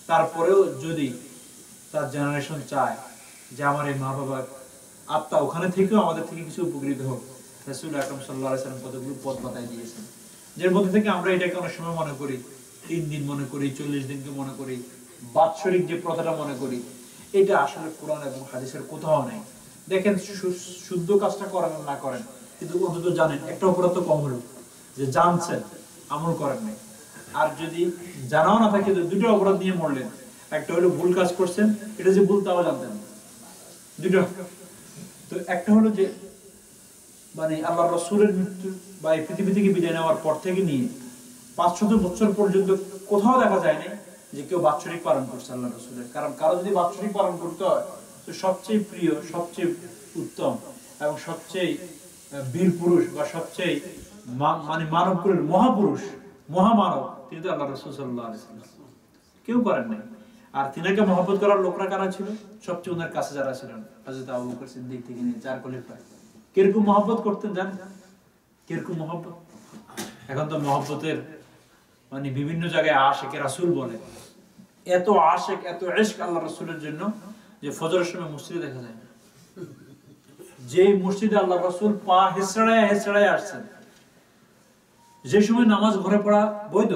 তারপরেও যদি তার জেনারেশন চায় যে আমার এই মা বাবার আত্মা ওখানে থেকেও আমাদের থেকে কিছু উপকৃত হোক, রাসূল আকরাম সাল্লাল্লাহু আলাইহি ওয়াসাল্লাম কতগুলো পথ বাতায় দিয়েছেন, যার মধ্যে থেকে আমরা এটাকে অনেক সময় মনে করি 3 দিন মনে করি, 40 দিনকে মনে করি, বাৎসরিক যে প্রথাটা মনে করি, এটা আসলে কোরআন এবং হাদিসের কোথাও নেই। দেখেন শুদ্ধ কাজটা করেন না করেন, কিন্তু অন্তত জানেন একটা অপরাধ তো কম হলো যে জানছেন আমল করেন নাই। আর যদি জানাও না থাকে, দুটো অপরাধ নিয়ে মরলেন, একটা হলো ভুল কাজ করছেন, এটা যে ভুল তাও জানতেন না, দুটো। তো একটা হলো যে মানে আল্লাহ রাসূলের মৃত্যু বা এই পৃথিবী থেকে বিদায় নেওয়ার পর থেকে নিয়ে 500 বছর পর্যন্ত কোথাও দেখা যায় না যে কেউ বাৎসরিক পালন করছে আল্লাহ রাসূলের। কারণ কারো যদি বাৎসরিক পালন করতে হয় তো সবচেয়ে প্রিয়, সবচেয়ে উত্তম এবং সবচেয়ে বীর পুরুষ বা সবচেয়ে মানে মানব কুলের মহাপুরুষ, মহামানব, তিনি তো আল্লাহ রাসূল সাল্লাল্লাহু আলাইহি ওয়াসাল্লাম। কেউ করেন নাই। আর তিনাকে মহব্বত করার লোকরা কারা ছিল? সবচেয়ে ওনার কাছে যারা ছিলেন, হযরত আবু বকর সিদ্দিক থেকে নিয়ে 4 খলিফা। কিরকম মহব্বত করতেন জানেন? কিরকম মহব্বত? এখন তো মহব্বতের মানে বিভিন্ন জায়গায় আশিকে রাসূল বলে, এত আশিক, এত ইশক আল্লাহ রাসূলের জন্য যে ফজরের সময় মসজিদে দেখা যায় না। যে মসজিদে আল্লাহ রাসূল পা হেসড়ায় আসছেন, যে সময় নামাজ ঘরে পড়া বৈধ,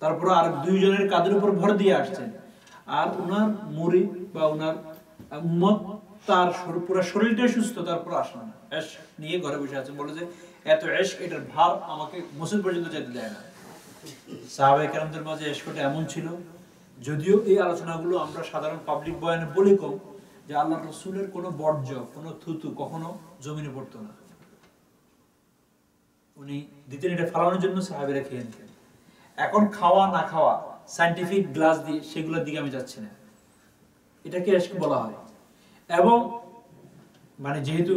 তারপর আর 2 জনের কাঁধের উপর ভর দিয়ে আসছেন, আর উনার মুরিদ বা উনার উম্মত তার পুরো শরীরটাই সুস্থ, তারপর আসেন না, ইশক নিয়ে ঘরে বসে আছেন, বলে যে এত ইশক, এটার ভার আমাকে মসজিদ পর্যন্ত যেতে দেয় না। সাহাবায়ে কেরামদের মাঝে ইশকটা এমন ছিল, যদিও এই আলোচনাগুলো আমরা সাধারণ পাবলিক বয়ানে বলি কম, যে আল্লাহর রাসূলের কোনো বর্জ্য, কোনো থুতু কখনো জমিনে পড়তো না, উনি দিতেন এটা ফালানোর জন্য, সাহাবীরা খেয়ে নিতেন। এখন খাওয়া না খাওয়া সায়েন্টিফিক গ্লাস দিয়ে সেগুলোর দিকে আমি যাচ্ছি না, এটাকে ইশক বলা হয়। এবং মানে যেহেতু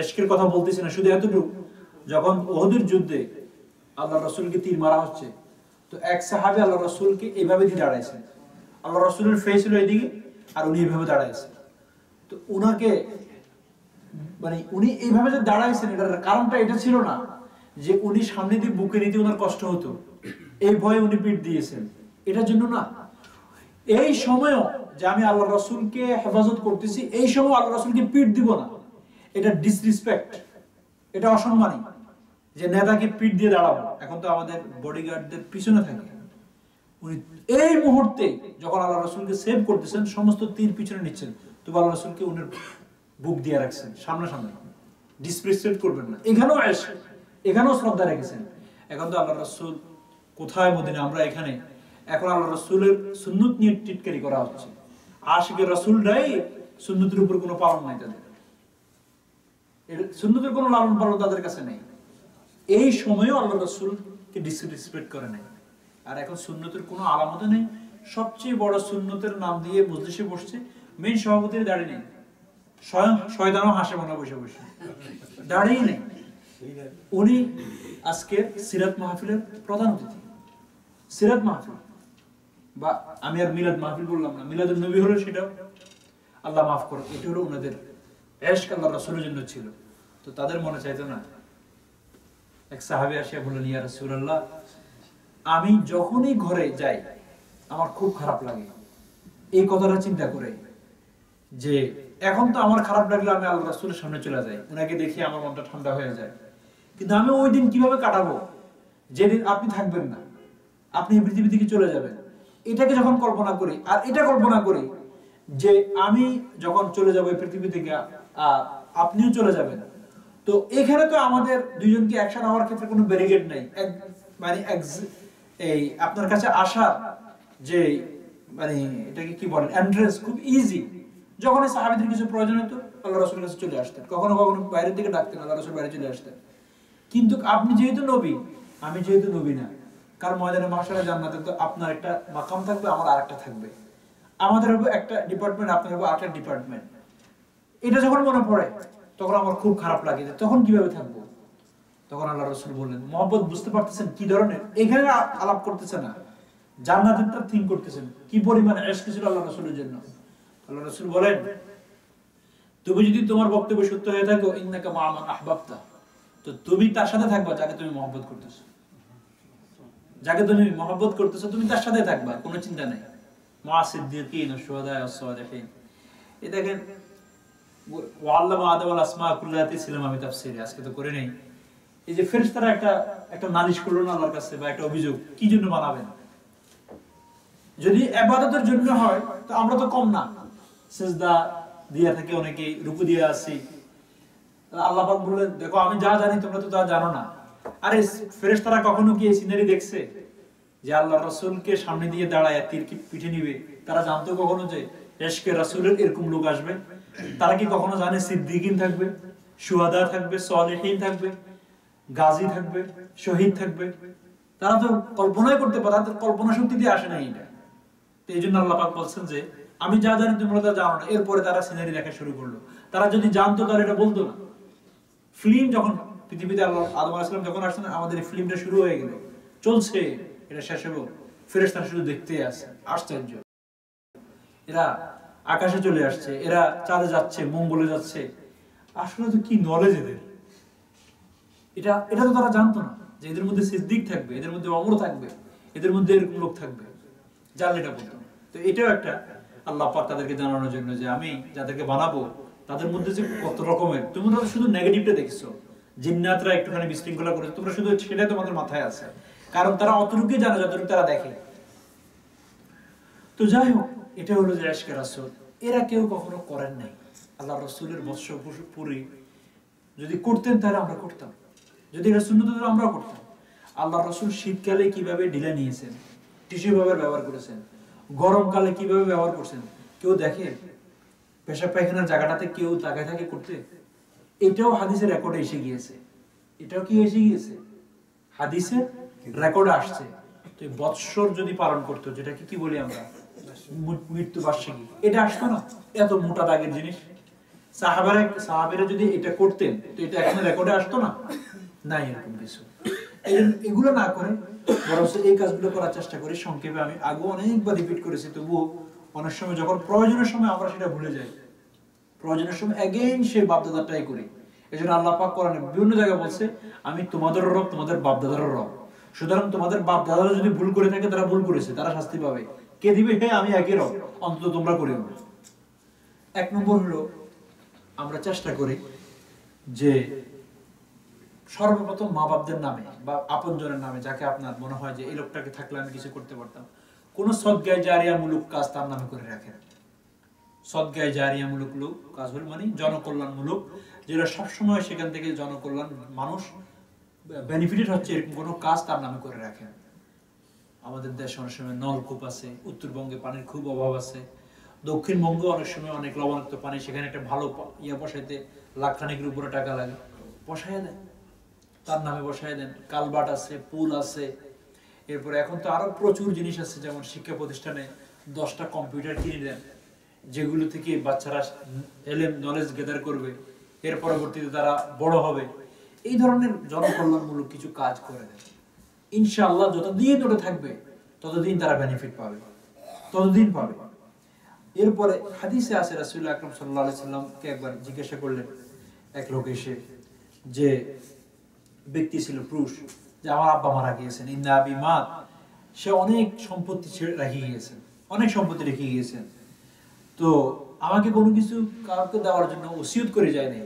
ইশকের কথা বলতেছি না, শুধু এতটুকু, যখন উহুদের যুদ্ধে আল্লাহ রাসূলকে তীর মারা হচ্ছে, তো এক সাহাবী আল্লাহ রাসূলকে এইভাবে দিয়ে দাঁড়াইছেন, আল্লাহ রাসূলের ফেস হলো এদিকে আর উনি এইভাবে দাঁড়াইছেন। তো উনাকে মানে উনি এইভাবে যে দাঁড়াইছেন, এটার কারণটা এটা ছিল না যে উনি সামনে দিয়ে বুকে নিতে ওনার কষ্ট হতো, এই ভয়ে উনি পিঠ দিয়েছেন, এটার জন্য না। এই সময়ও যে আমি আল্লাহ রাসূলকে হেফাজত করতেছি, এই সময় আল্লাহ রাসূলকে পিঠ দিব না, এটা ডিসরেসপেক্ট, এটা অসম্মানী যে নেতাকে পিঠ দিয়ে দাঁড়াবো। এখন তো আমাদের বডিগার্ডদের পিছনে থাকে, উনি এই মুহূর্তে যখন আল্লাহ রাসূলকে সেভ করতেছেন, সমস্ত তীর পিছনে নিচ্ছেন, তো আল্লাহ রাসূলকে উনার বুক দিয়ে রাখছেন সামনাসামনি, ডিসরেসপেক্ট করবেন না। এখানেও ইশক, এখানেও শ্রদ্ধা রেখেছেন। এখন তো আল্লাহ রাসূল কোথায় মদিনা, আমরা এখানে, এখন আল্লাহ রাসূলের সুন্নত নিয়ে টিটকারি করা হচ্ছে। আশিকের রাসূলরাই সুন্নতের উপর কোনো পালন নাই তাদের, এর সুন্নতের কোনো লালন পালন তাদের কাছে নেই। এই সময়ও আল্লাহ রাসূলকে ডিসরেসপেক্ট করে নাই। আর এখন সুন্নতের কোনো আলামত নেই। সবচেয়ে বড় সুন্নতের নাম দিয়ে মজলিসে বসছে, মেইন সভাপতির দাঁড়িয়ে নেই, স্বয়ং শয়তানও হাসে মনে বসে বসে, দাঁড়িয়ে নেই। উনি আজকে সিরাত মাহফিলের প্রধান অতিথি। সিরাত মাহফিল বা আমি আর মিলাদ মাহফিল বললাম না, মিলাদুন নবী হলো সেটা, আল্লাহ মাফ করো, এটা হলো ওনাদের ইশক আল্লাহ রাসূলের জন্য ছিল। তো তাদের মনে চাইতো না। এক সাহাবী আসিয়া বললেন, ইয়া রাসূলুল্লাহ, আমি যখনই ঘরে যাই আমার খুব খারাপ লাগে, এই কথাটা চিন্তা করে যে এখন তো আমার খারাপ লাগলে আমি আল্লাহ রাসূলের সামনে চলে যাই, উনাকে দেখে আমার মনটা ঠান্ডা হয়ে যায়, কিন্তু আমি ওই দিন কিভাবে কাটাবো যেদিন আপনি থাকবেন না, আপনি এই পৃথিবী থেকে চলে যাবেন, এটাকে যখন কল্পনা করি, আর এটা কল্পনা করি যে আমি যখন চলে যাবো এই পৃথিবী থেকে আর আপনিও চলে যাবেন, তো এখানে তো আমাদের দুইজনকে একসাথে হওয়ার ক্ষেত্রে কোনো ব্যারিকেড নাই, মানে এই আপনার কাছে আসা যে মানে এটাকে কি বলেন এন্ট্রান্স খুব ইজি। যখন এই সাহাবীদের কিছু প্রয়োজন হতো আল্লাহ রাসূলের কাছে চলে আসতেন, কখনো কখনো বাইরের দিকে ডাকতেন, আল্লাহ রাসূল বাইরে চলে আসতেন। কিন্তু আপনি যেহেতু নবী, আমি যেহেতু নবী না, কারণ ময়দানে মাশারে জান্নাতে তো আপনার একটা মাকাম থাকবে, আমার আরেকটা থাকবে, আমাদের হবে একটা ডিপার্টমেন্ট, আপনার হবে আরেকটা ডিপার্টমেন্ট। এটা যখন মনে পড়ে তখন আমার খুব খারাপ লাগে যে তখন কিভাবে থাকবো। তখন আল্লাহ রাসূল বললেন, মহব্বত বুঝতে পারতেছেন কি ধরনের? এখানে আলাপ করতেছে না, জান্নাতের তার থিঙ্ক করতেছেন কি পরিমাণ ইশক ছিল আল্লাহ রাসূলের জন্য। আল্লাহ রাসূল বলেন, তুমি যদি তোমার বক্তব্য সত্য হয়ে থাকো, ইন্নাকা মা মান আহবাবতা, তো তুমি তার সাথে থাকবা যাকে তুমি মহব্বত করতেছো। যাকে তুমি মহব্বত করতেছো তুমি তার সাথে থাকবা, কোনো চিন্তা নাই। মা সিদ্দিকিন ওয়া শুহাদা ওয়াস সালিহিন। এই দেখেন ওয়া আল্লামা আদম আল আসমা কুল্লাতি ছিলাম আমি তাফসীরে আজকে তো করে নেই। এই যে ফেরেশতারা একটা নালিশ করলো না আল্লাহর কাছে বা একটা অভিযোগ, কি জন্য বানাবেন? যদি ইবাদতের জন্য হয় তো আমরা তো কম না, সিজদা দিয়া থেকে অনেকে রুকু দিয়ে আসি। আল্লাহ পাক বললেন, দেখো আমি যা জানি তোমরা তো তা জানো না। আরে ফেরেশতারা কখনো কি এই সিনারি দেখছে যে আল্লাহর রাসূলকে সামনে দিয়ে দাঁড়ায় তীর কি পিঠে নিবে? তারা জানতো কখনো যে ইশকে রাসূলের এরকম লোক আসবে? তারা কি কখনো জানে সিদ্দিকিন থাকবে, শুহাদা থাকবে, সালিহিন থাকবে, গাজী থাকবে, শহীদ থাকবে? তারা তো কল্পনাই করতে পারে, তাদের কল্পনা শক্তি দিয়ে আসে না এটা। তো এই জন্য আল্লাহ পাক বলছেন যে আমি যা জানি তোমরা তা জানো না। এরপরে তারা সিনারি দেখা শুরু করলো। তারা যদি জানতো তাহলে এটা বলতো না। ফিল্ম যখন পৃথিবীতে আল্লাহ আদম আলাইহিস সালাম যখন আসছেন, আমাদের এই ফিল্মটা শুরু হয়ে গেল, চলছে, এটা শেষ হলো। ফেরেশতারা শুধু দেখতেই আছে, আশ্চর্য। এরা আকাশে চলে আসছে, এরা চাঁদে যাচ্ছে, মঙ্গলে যাচ্ছে। আসলে তো কি নলেজ এদের! এটা তো তারা জানতো না যে এদের মধ্যে সিদ্দিক থাকবে, এদের মধ্যে অমর থাকবে, এদের মধ্যে এরকম লোক থাকবে। জানলে এটা বলতো না। তো এটাও একটা আল্লাহ পাক তাদেরকে জানানোর জন্য যে আমি যাদেরকে বানাবো তাদের মধ্যে যে কত রকমের, তোমরা শুধু নেগেটিভটা দেখছো, জিন্নাতরা একটুখানি বিশৃঙ্খলা করেছে, তোমরা শুধু সেটাই তোমাদের মাথায় আছে, কারণ তারা অতটুকুই জানে যতটুকু তারা দেখে। তো যাই হোক, এটা হলো যে ইশকে রাসূল। এরা কেউ কখনো করেন নাই। আল্লাহ রাসূলের বৎস পুরি যদি করতেন তাহলে আমরা করতাম, যদি এটা সুন্নত হতো আমরাও করতাম। আল্লাহ রাসূল শীতকালে কিভাবে ঢিলা নিয়েছেন, টিস্যু পেপার ব্যবহার করেছেন, গরমকালে কিভাবে ব্যবহার করছেন, কেউ দেখে? পেশাব পায়খানার জায়গাটাতে কেউ তাকায় থাকে করতে? এটাও হাদিসের রেকর্ডে এসে গিয়েছে। এটাও কি এসে গিয়েছে? হাদিসের রেকর্ডে আসছে। তো এই বৎসর যদি পালন করতো, যেটা কি বলি আমরা মৃত্যু বার্ষিকী, এটা আসতো না? এত মোটা দাগের জিনিস সাহাবেরা যদি এটা করতেন তো এটা এখানে রেকর্ডে আসতো না? নাই এরকম কিছু। এগুলো না করে বরং এই কাজগুলো করার চেষ্টা করি। সংক্ষেপে আমি আগে অনেকবার রিপিট করেছি, তবুও অনেক সময় যখন প্রয়োজনের সময় আমরা সেটা ভুলে যাই, প্রয়োজনের সময় এগেইন সেই বাপদাদাটাই করি। এই জন্য আল্লাহ পাক কোরআনে বিভিন্ন জায়গায় বলছে, আমি তোমাদের রব, তোমাদের বাপদাদার রব। সুতরাং তোমাদের বাপদাদারা যদি ভুল করে থাকে, তারা ভুল করেছে, তারা শাস্তি পাবে। কে দিবে? হ্যাঁ, আমি একই রব, অন্তত তোমরা করে নেবে। এক নম্বর হলো আমরা চেষ্টা করি যে সর্বপ্রথম মা বাপদের নামে বা আপনজনের নামে, যাকে আপনার মনে হয় যে এই লোকটাকে থাকলে আমি কিছু করতে পারতাম, কোন সদগায়ে জারিয়ামূলক কাজ তার নামে করে রাখেন। সদগায়ে জারিয়ামূলক লোক কাজ হল মানে জনকল্যাণমূলক, যেটা সবসময় সেখান থেকে জনকল্যাণ, মানুষ বেনিফিটেড হচ্ছে, এরকম কোনো কাজ তার নামে করে রাখেন। আমাদের দেশে অনেক সময় নলকূপ আছে, উত্তরবঙ্গে পানির খুব অভাব আছে, দক্ষিণবঙ্গে অনেক সময় অনেক লবণাক্ত পানি, সেখানে একটা ভালো বসাইতে লাখখানেকের উপরে টাকা লাগে, বসায় দেন, তার নামে বসায় দেন। কালবাট আছে, পুল আছে, এরপরে এখন তো আরো প্রচুর জিনিস আছে, যেমন শিক্ষা প্রতিষ্ঠানে 10টা কম্পিউটার কিনে দেন, যেগুলো থেকে বাচ্চারা এলএম নলেজ গেদার করবে, এর পরবর্তীতে তারা বড় হবে। এই ধরনের জনকল্যাণমূলক কিছু কাজ করে দেন। ইনশাআল্লাহ যতদিন ওটা থাকবে ততদিন তারা বেনিফিট পাবে, ততদিন পাবে। এরপরে হাদিসে আছে রাসূলুল্লাহ আকরাম সাল্লাল্লাহু আলাইহি সাল্লামকে একবার জিজ্ঞাসা করলেন এক লোক এসে, যে ব্যক্তি ছিল পুরুষ, যে আমার আব্বা মারা গিয়েছেন, ইন্না আবি মাত, সে অনেক সম্পত্তি রেখে গিয়েছেন, অনেক সম্পত্তি রেখে গিয়েছেন, তো আমাকে কোনো কিছু কাউকে দেওয়ার জন্য ওসিয়ত করে যায় নাই।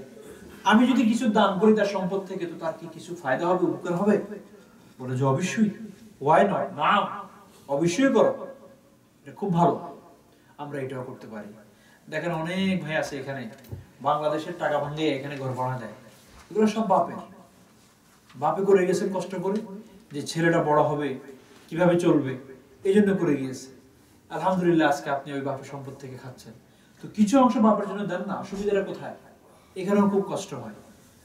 আমি যদি কিছু দান করি তার সম্পদ থেকে, তো তার কি কিছু ফায়দা হবে, উপকার হবে? বলে যে অবশ্যই, ওয়াই নট, না অবশ্যই করো, এটা খুব ভালো, আমরা এটাও করতে পারি। দেখেন অনেক ভাই আছে এখানে, বাংলাদেশের টাকা ভাঙিয়ে এখানে ঘর বানা যায়, এগুলো সব বাপে করে গেছেন কষ্ট করে, যে ছেলেটা বড় হবে কিভাবে চলবে, এই জন্য করে গিয়েছে। আলহামদুলিল্লাহ আজকে আপনি ওই বাপের সম্পদ থেকে খাচ্ছেন। তো কিছু অংশ বাপের জন্য দেন না, অসুবিধাটা কোথায়? এখানেও খুব কষ্ট হয়।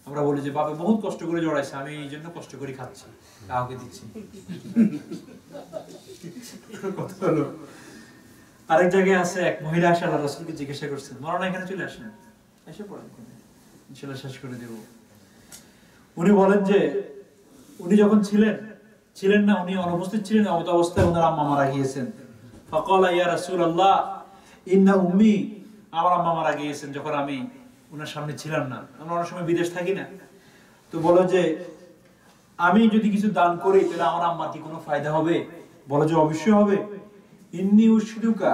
আমরা বলি যে বাপে বহুত কষ্ট করে জড়াইছে, আমি এই জন্য কষ্ট করে খাচ্ছি, কাউকে দিচ্ছি। কথা হলো আরেক জায়গায় আছে, এক মহিলা আসে আল্লাহ রাসূলকে জিজ্ঞাসা করছেন, মরনা এখানে চলে আসেন, এসে পড়েন, ইনশাআল্লাহ শেষ করে দেব। উনি বলেন যে উনি যখন ছিলেন না, উনি অনুপস্থিত ছিলেন, এমন অবস্থায় ওনার আম্মা মারা গিয়েছেন। ফাকালা ইয়া রাসূলুল্লাহ ইন্না উম্মি, আমার আম্মা মারা গিয়েছেন যখন আমি ওনার সামনে ছিলাম না, আমরা অনেক সময় বিদেশ থাকি না, তো বলো যে আমি যদি কিছু দান করি তাহলে আমার আম্মার কি কোনো ফায়দা হবে? বলো যে অবশ্যই হবে। ইন্নী উশহিদুকা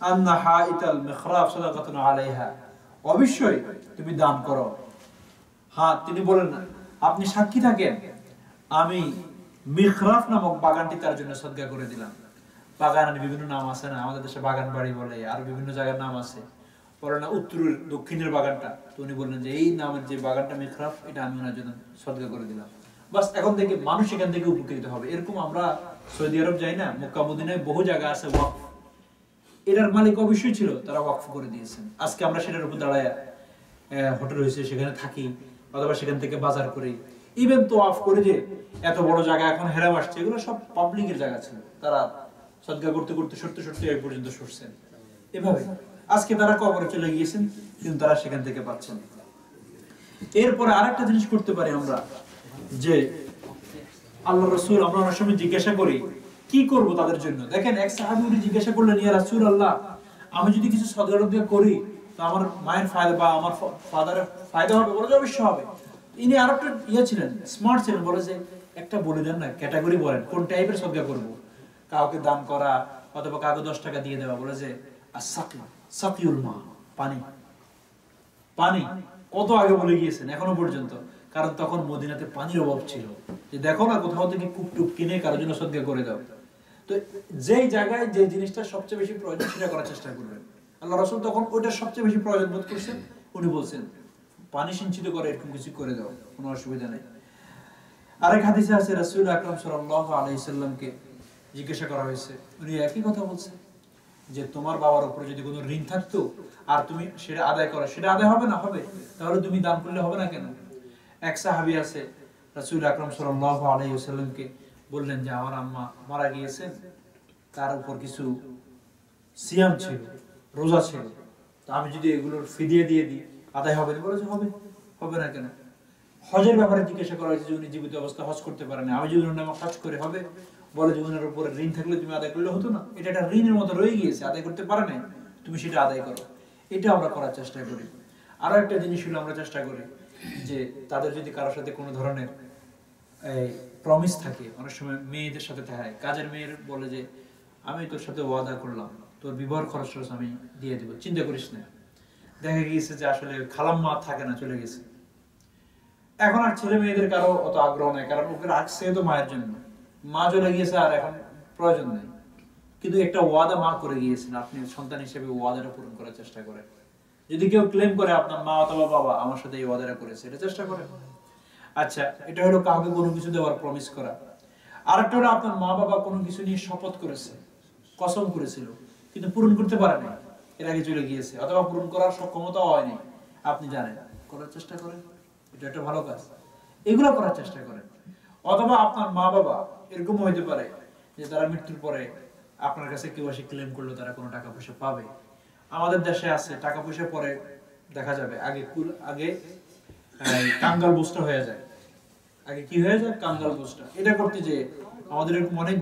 আন্না হাইতাল মিখরাব সাদাকাতুন আলাইহা, অবশ্যই তুমি দান করো। হ্যাঁ, তিনি বলেন না আপনি সাক্ষী থাকেন, আমি মিখরাফ নামক বাগানটি তার জন্য সদকা করে দিলাম। বাগানের বিভিন্ন নাম আছে না, আমাদের দেশে বাগান বাড়ি বলে, আর বিভিন্ন জায়গার নাম আছে, বলে না উত্তরের দক্ষিণের বাগানটা, তো উনি বললেন যে এই নামের যে বাগানটা মিখরাফ, এটা আমি ওনার জন্য সদকা করে দিলাম। বাস, এখন থেকে মানুষ এখান থেকে উপকৃত হবে। এরকম আমরা সৌদি আরব যাই না, মক্কা মদিনায় বহু জায়গা আছে ওয়াকফ, এটার মালিক অবশ্যই ছিল, তারা ওয়াকফ করে দিয়েছেন। আজকে আমরা সেটার উপর দাঁড়ায় হোটেল হয়েছে সেখানে থাকি, অথবা সেখান থেকে বাজার করি। ইভেন তো অফ করে যে এত বড় জায়গা এখন হেরাম আসছে, এগুলো সব পাবলিকের জায়গা ছিল, তারা সদকা করতে করতে সত্যি সত্যি এই পর্যন্ত সরছেন। এভাবে আজকে তারা কবরে চলে গিয়েছেন, কিন্তু তারা সেখান থেকে পাচ্ছেন। এরপরে আরেকটা জিনিস করতে পারি আমরা, যে আল্লাহ রাসূল, আমরা অনেক সময় জিজ্ঞাসা করি কি করব তাদের জন্য। দেখেন, এক সাহাবী উনি জিজ্ঞাসা করলেন, ইয়া রাসূলুল্লাহ, আমি যদি কিছু সদকা করি তো আমার মায়ের ফায়দা বা আমার ফাদারের ফায়দা হবে? বলে যে অবশ্যই হবে। ইনি আরেকটা ছিলেন, স্মার্ট ছিলেন, বলে যে একটা বলে দেন না, ক্যাটাগরি বলেন, কোন টাইপের সদকা করব, কাউকে দান করা অথবা কাউকে 10 টাকা দিয়ে দেওয়া। বলে যে as-saqi, সাকিউল মা, পানি। পানি কত আগে বলে গিয়েছেন, এখনো পর্যন্ত, কারণ তখন মদিনাতে পানির অভাব ছিল, যে দেখো না কোথাও থেকে কূপ কিনে কারোর জন্য সদকা করে দাও। তো যেই জায়গায় যে জিনিসটা সবচেয়ে বেশি প্রয়োজন সেটা করার চেষ্টা করবেন। আল্লাহ রাসূল তখন ওইটা সবচেয়ে বেশি প্রয়োজন বোধ করছেন, উনি বলছেন পানি সিঞ্চিত করে এরকম কিছু করে দাও, কোনো অসুবিধা নেই। আরেক হাদিসে আছে রাসূল আকরাম সাল্লাল্লাহু আলাইহি সাল্লামকে জিজ্ঞাসা করা হয়েছে, উনি একই কথা বলছেন যে তোমার বাবার উপরে যদি কোনো ঋণ থাকতো আর তুমি সেটা আদায় করো, সেটা আদায় হবে না? হবে। তাহলে তুমি দান করলে হবে না কেন? এক সাহাবী আছে, রাসূল আকরাম সাল্লাল্লাহু আলাইহি ওয়াসাল্লামকে বললেন যে আমার আম্মা মারা গিয়েছেন, তার উপর কিছু সিয়াম ছিল, রোজা ছিল, তো আমি যদি এগুলোর ফিদিয়া দিয়ে দিই আদায় হবে না? বলে যে হবে। হবে না কেন? হজের ব্যাপারে জিজ্ঞাসা করা হয়েছে যে উনি জীবিত অবস্থা হজ করতে পারেন, আমি যদি ওনার নামে হজ করে হবে? বলে যে ওনার উপরে ঋণ থাকলে তুমি আদায় করলে হতো না? এটা একটা ঋণের মতো রয়ে গিয়েছে, আদায় করতে পারে না, তুমি সেটা আদায় করো। এটা আমরা করার চেষ্টা করি। আরো একটা জিনিস হলো, আমরা চেষ্টা করি যে তাদের যদি কারোর সাথে কোনো ধরনের প্রমিস থাকে, অনেক সময় মেয়েদের সাথে থাকে, কাজের মেয়ের বলে যে আমি তোর সাথে ওয়াদা করলাম, তোর বিবাহ খরচ আমি দিয়ে দেবো, চিন্তা করিস না। দেখা গিয়েছে যে আসলে খালাম্মা থাকে না, চলে গেছে। এখন আর ছেলে মেয়েদের কারো অত আগ্রহ নাই, কারণ ওকে রাখছে তো মায়ের জন্য, মা চলে গিয়েছে আর এখন প্রয়োজন নেই। কিন্তু একটা ওয়াদা মা করে গিয়েছেন, আপনি সন্তান হিসেবে ওয়াদাটা পূরণ করার চেষ্টা করেন। যদি কেউ ক্লেম করে আপনার মা অথবা বাবা আমার সাথে এই ওয়াদাটা করেছে, এটা চেষ্টা করেন। আচ্ছা, এটা হলো কাউকে কোনো কিছু দেওয়ার প্রমিস করা। আরেকটা হলো আপনার মা বাবা কোনো কিছু নিয়ে শপথ করেছে, কসম করেছিল, কিন্তু পূরণ করতে পারে না, এর আগে চলে গিয়েছে, অথবা পূরণ করার সক্ষমতাও হয়নি, আপনি জানেন, করার চেষ্টা করেন, এটা একটা ভালো কাজ, এগুলো করার চেষ্টা করেন। অথবা আপনার মা বাবা এরকম হইতে পারে যে তারা মৃত্যুর পরে আপনার কাছে কেউ এসে ক্লেম করলো তারা কোনো টাকা পয়সা পাবে। আমাদের দেশে আছে টাকা পয়সা পরে দেখা যাবে, আগে কাঙ্গাল বুস্টার হয়ে যায়, আগে কি হয়ে যায়, কাঙ্গাল বুস্টার। এটা করতে যে আমাদের এরকম অনেক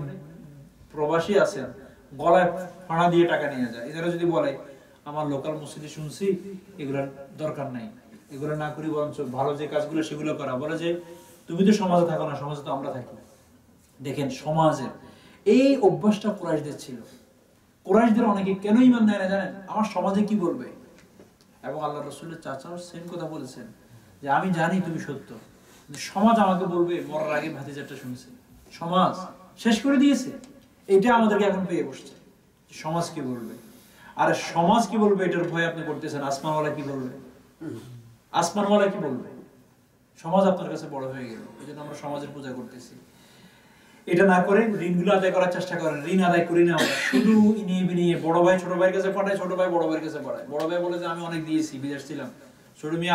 প্রবাসী আছেন, গলায় ফাঁড়া দিয়ে টাকা নিয়ে যায়। এরা যদি বলে আমার লোকাল মসজিদে শুনছি এগুলোর দরকার নাই, এগুলো না করি, বরঞ্চ ভালো যে কাজগুলো সেগুলো করা। বলে যে তুমি তো সমাজে থাকো না, সমাজে তো আমরা থাকি। দেখেন, সমাজে এই অভ্যাসটা কুরাইশদের ছিল। কুরাইশদের অনেকে কেন ঈমান নেয় না জানেন? আমার সমাজে কি বলবে। এবং আল্লাহ রাসূলের চাচাও সেম কথা বলেছেন যে আমি জানি তুমি সত্য, সমাজ আমাকে বলবে, মরার আগে ভাতিজাটা শুনছে, সমাজ শেষ করে দিয়েছে। এটা আমাদেরকে এখন পেয়ে বসছে, সমাজ কি বলবে। আর সমাজ কি বলবে এটার ভয় আপনি করতেছেন, আসমানওয়ালা কি বলবে, আসমানওয়ালা কি বলবে। সমাজ আপনার কাছে বড় হয়ে গেল, এই জন্য আমরা সমাজের পূজা করতেছি। এটা না করে ঋণগুলো আদায় করার চেষ্টা করেন। ঋণ আদায় করি না আমরা, শুধু ইনিয়ে বিনিয়ে, বড় ভাই ছোট ভাইয়ের কাছে পাঠায়, ছোট ভাই বড় ভাইয়ের কাছে পাঠায়। বড় ভাই বলে যে আমি অনেক দিয়েছি, বিদেশ ছিলাম, ছোট মেয়ে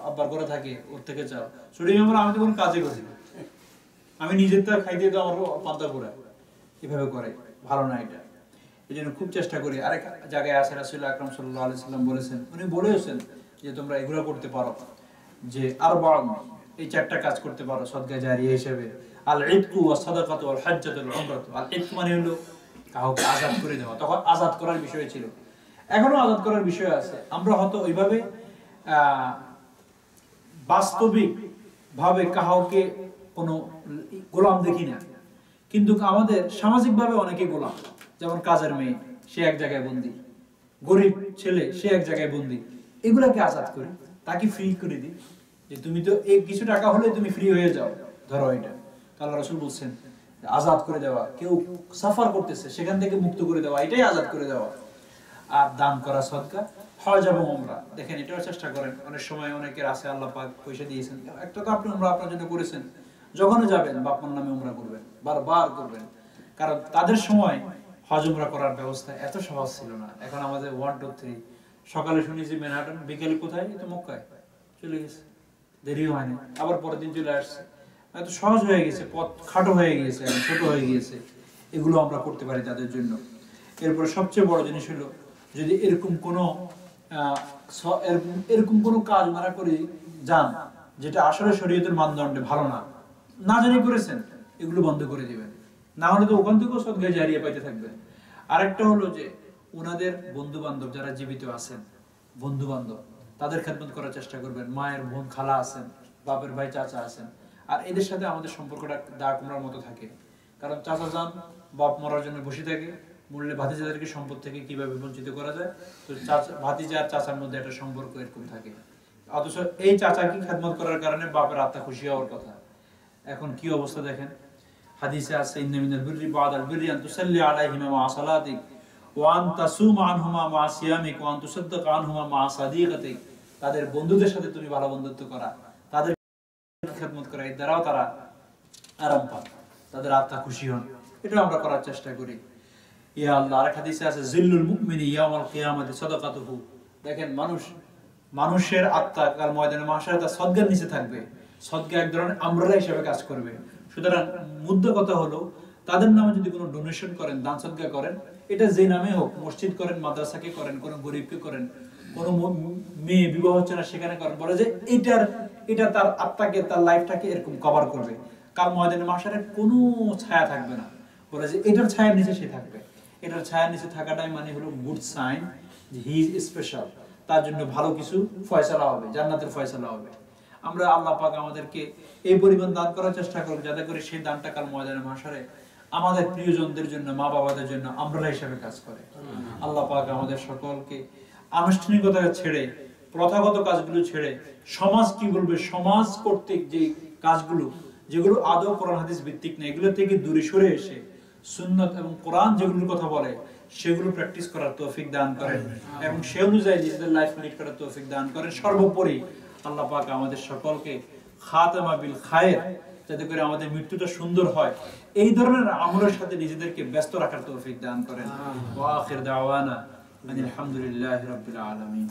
আব্বার করে থাকে, ওর থেকে চাও। ছোট মেয়ে বলে আমি তো কোনো কাজে করি না, আমি নিজের তো খাইতে তো আমার পান্তা পুরায়, এভাবে করে, ভালো না এটা। এই জন্য খুব চেষ্টা করি। আরেক জায়গায় আছে রাসূল আকরাম সাল্লাল্লাহু আলাইহি সাল্লাম বলেছেন, উনি বলেছেন যে তোমরা এগুলো করতে পারো, যে আরবাউন, এই চারটা কাজ করতে পারো সদকা জারিয়া হিসেবে। আল ইতকু ওয়াস সাদাকাতু ওয়াল হাজ্জাতু ওয়াল উমরাতু। আল ইতক মানে হলো কাউকে আযাদ করে দেওয়া, তখন আযাদ করার বিষয় ছিল, এখনো আযাদ করার বিষয় আছে। আমরা হয়তো ওইভাবে বাস্তবিক ভাবে কাউকে কোনো গোলাম দেখি না, কিন্তু আমাদের সামাজিক ভাবে অনেকে গোলাম। যেমন কাজের মেয়ে, সে এক জায়গায় বন্দী, গরিব ছেলে সে এক জায়গায় বন্দী, এগুলাকে আজাদ করি, তাকে ফ্রি করে দিই, যে তুমি তো এই কিছু টাকা হলে তুমি ফ্রি হয়ে যাও, ধরো এটা। আল্লাহ রাসূল বলছেন আজাদ করে দেওয়া, কেউ সাফার করতেছে সেখান থেকে মুক্ত করে দেওয়া, এটাই আজাদ করে দেওয়া। আর দান করা, সদকা, হজ এবং উমরা, দেখেন এটাও চেষ্টা করেন। অনেক সময় অনেকের আছে আল্লাহ পাক পয়সা দিয়েছেন, একটা তো আপনি উমরা আপনার জন্য করেছেন, যখনই যাবেন বাপমার নামে উমরা করবেন, বারবার করবেন, কারণ তাদের সময় হজ উমরা করার ব্যবস্থা এত সহজ ছিল না। এখন আমাদের 1 2 3 সকালে শুনি যে ম্যানহাটন, বিকেলে কোথায়, এই তো মক্কায় চলে গেছে, দেরিও হয়নি, আবার পরের দিন চলে আসছে। এত সহজ হয়ে গেছে, পথ খাটো হয়ে গিয়েছে, ছোট হয়ে গিয়েছে, এগুলো আমরা করতে পারি তাদের জন্য। এরপরে সবচেয়ে বড় জিনিস হলো, যদি এরকম কোনো কাজ ওনারা করে যান যেটা আসলে শরীয়তের মানদণ্ডে ভালো না, না জানি করেছেন, এগুলো বন্ধ করে দিবেন, না হলে তো ওখান থেকেও সদকা জারিয়া পাইতে থাকবেন। আরেকটা হলো যে ওনাদের বন্ধু বান্ধব যারা জীবিত আছেন, বন্ধু বান্ধব, তাদের খেদমত করার চেষ্টা করবেন। মায়ের বোন, খালা আছেন, বাপের ভাই, চাচা আছেন, আর এদের সাথে আমাদের সম্পর্কটা দা কুমড়ার মতো থাকে। কারণ চাচা যান বাপ মরার জন্য বসে থাকে, মূল্যে ভাতিজাদেরকে সম্পদ থেকে কিভাবে বঞ্চিত করা যায়, তো ভাতিজা আর চাচার মধ্যে একটা সম্পর্ক এরকম থাকে। অথচ এই চাচাকে খেদমত করার কারণে বাপের আত্মা খুশি হওয়ার কথা। এখন কি অবস্থা দেখেন, হাদিসে আছে ইন্না মিনাল বিররি বাদাল বিররি আন তুসাল্লি আলাইহিমা মা সালাতিক ওয়া আন তাসুম আনহুমা মা সিয়ামিক ওয়া আন তুসাদ্দাক আনহুমা মা সাদিকাতিক। তাদের বন্ধুদের সাথে তুমি ভালো বন্ধুত্ব করা, তাদের খেদমত করা, এর দ্বারাও তারা আরাম পান, তাদের আত্মা খুশি হন। এটা আমরা করার চেষ্টা করি। ইয়া আল্লাহ, আরেক হাদিসে আছে জিল্লুল মুমিনি ইয়াউমাল কিয়ামাতি সাদাকাতুহু। দেখেন মানুষের আত্মা কাল ময়দানে মাহশারে তার সদকার নিচে থাকবে, সদকা এক ধরনের আমরালা হিসেবে কাজ করবে। সুতরাং মুদ্রা কথা হলো, তাদের নামে যদি কোনো ডোনেশন করেন, দান সদকা করেন, এটা যে নামে হোক, মসজিদ করেন, মাদ্রাসাকে করেন, কোনো গরিবকে করেন, কোনো মেয়ে বিবাহ হচ্ছে না সেখানে করেন, বলে যে এটা তার আত্মাকে, তার লাইফটাকে এরকম কভার করবে, কাল ময়দানে মাহশারে কোনো ছায়া থাকবে না, বলে যে এটার ছায়ার নিচে সে থাকবে। এটার ছায়ার নিচে থাকাটাই মানে হলো গুড সাইন, যে হি ইজ স্পেশাল, তার জন্য ভালো কিছু ফয়সালা হবে, জান্নাতের ফয়সালা হবে। আমরা আল্লাহ পাক আমাদেরকে এই পরিমাণ দান করার চেষ্টা করব, যাতে করে সেই দানটা কাল ময়দানে মাহশারে আমাদের প্রিয়জনদের জন্য, মা বাবাদের জন্য আমরালা হিসেবে কাজ করে। আল্লাহ পাক আমাদের সকলকে আনুষ্ঠানিকতা ছেড়ে, প্রথাগত কাজগুলো ছেড়ে, সমাজ কি বলবে, সমাজ কর্তৃক যে কাজগুলো, যেগুলো আদৌ কোরআন হাদিস ভিত্তিক না, এগুলো থেকে দূরে সরে এসে সুন্নাত এবং কোরআন যেগুলোর কথা বলে সেগুলো প্র্যাকটিস করার তৌফিক দান করেন, এবং সে অনুযায়ী নিজেদের লাইফ লিড করার তৌফিক দান করেন। সর্বোপরি আল্লাহ পাক আমাদের সকলকে খাতামা বিল খায়ের, যাতে করে আমাদের মৃত্যুটা সুন্দর হয়, এই ধরনের আমলের সাথে নিজেদেরকে ব্যস্ত রাখার তৌফিক দান করেন। ওয়া আখির দাওয়ানা আলহামদুলিল্লাহি রাব্বিল আলামিন।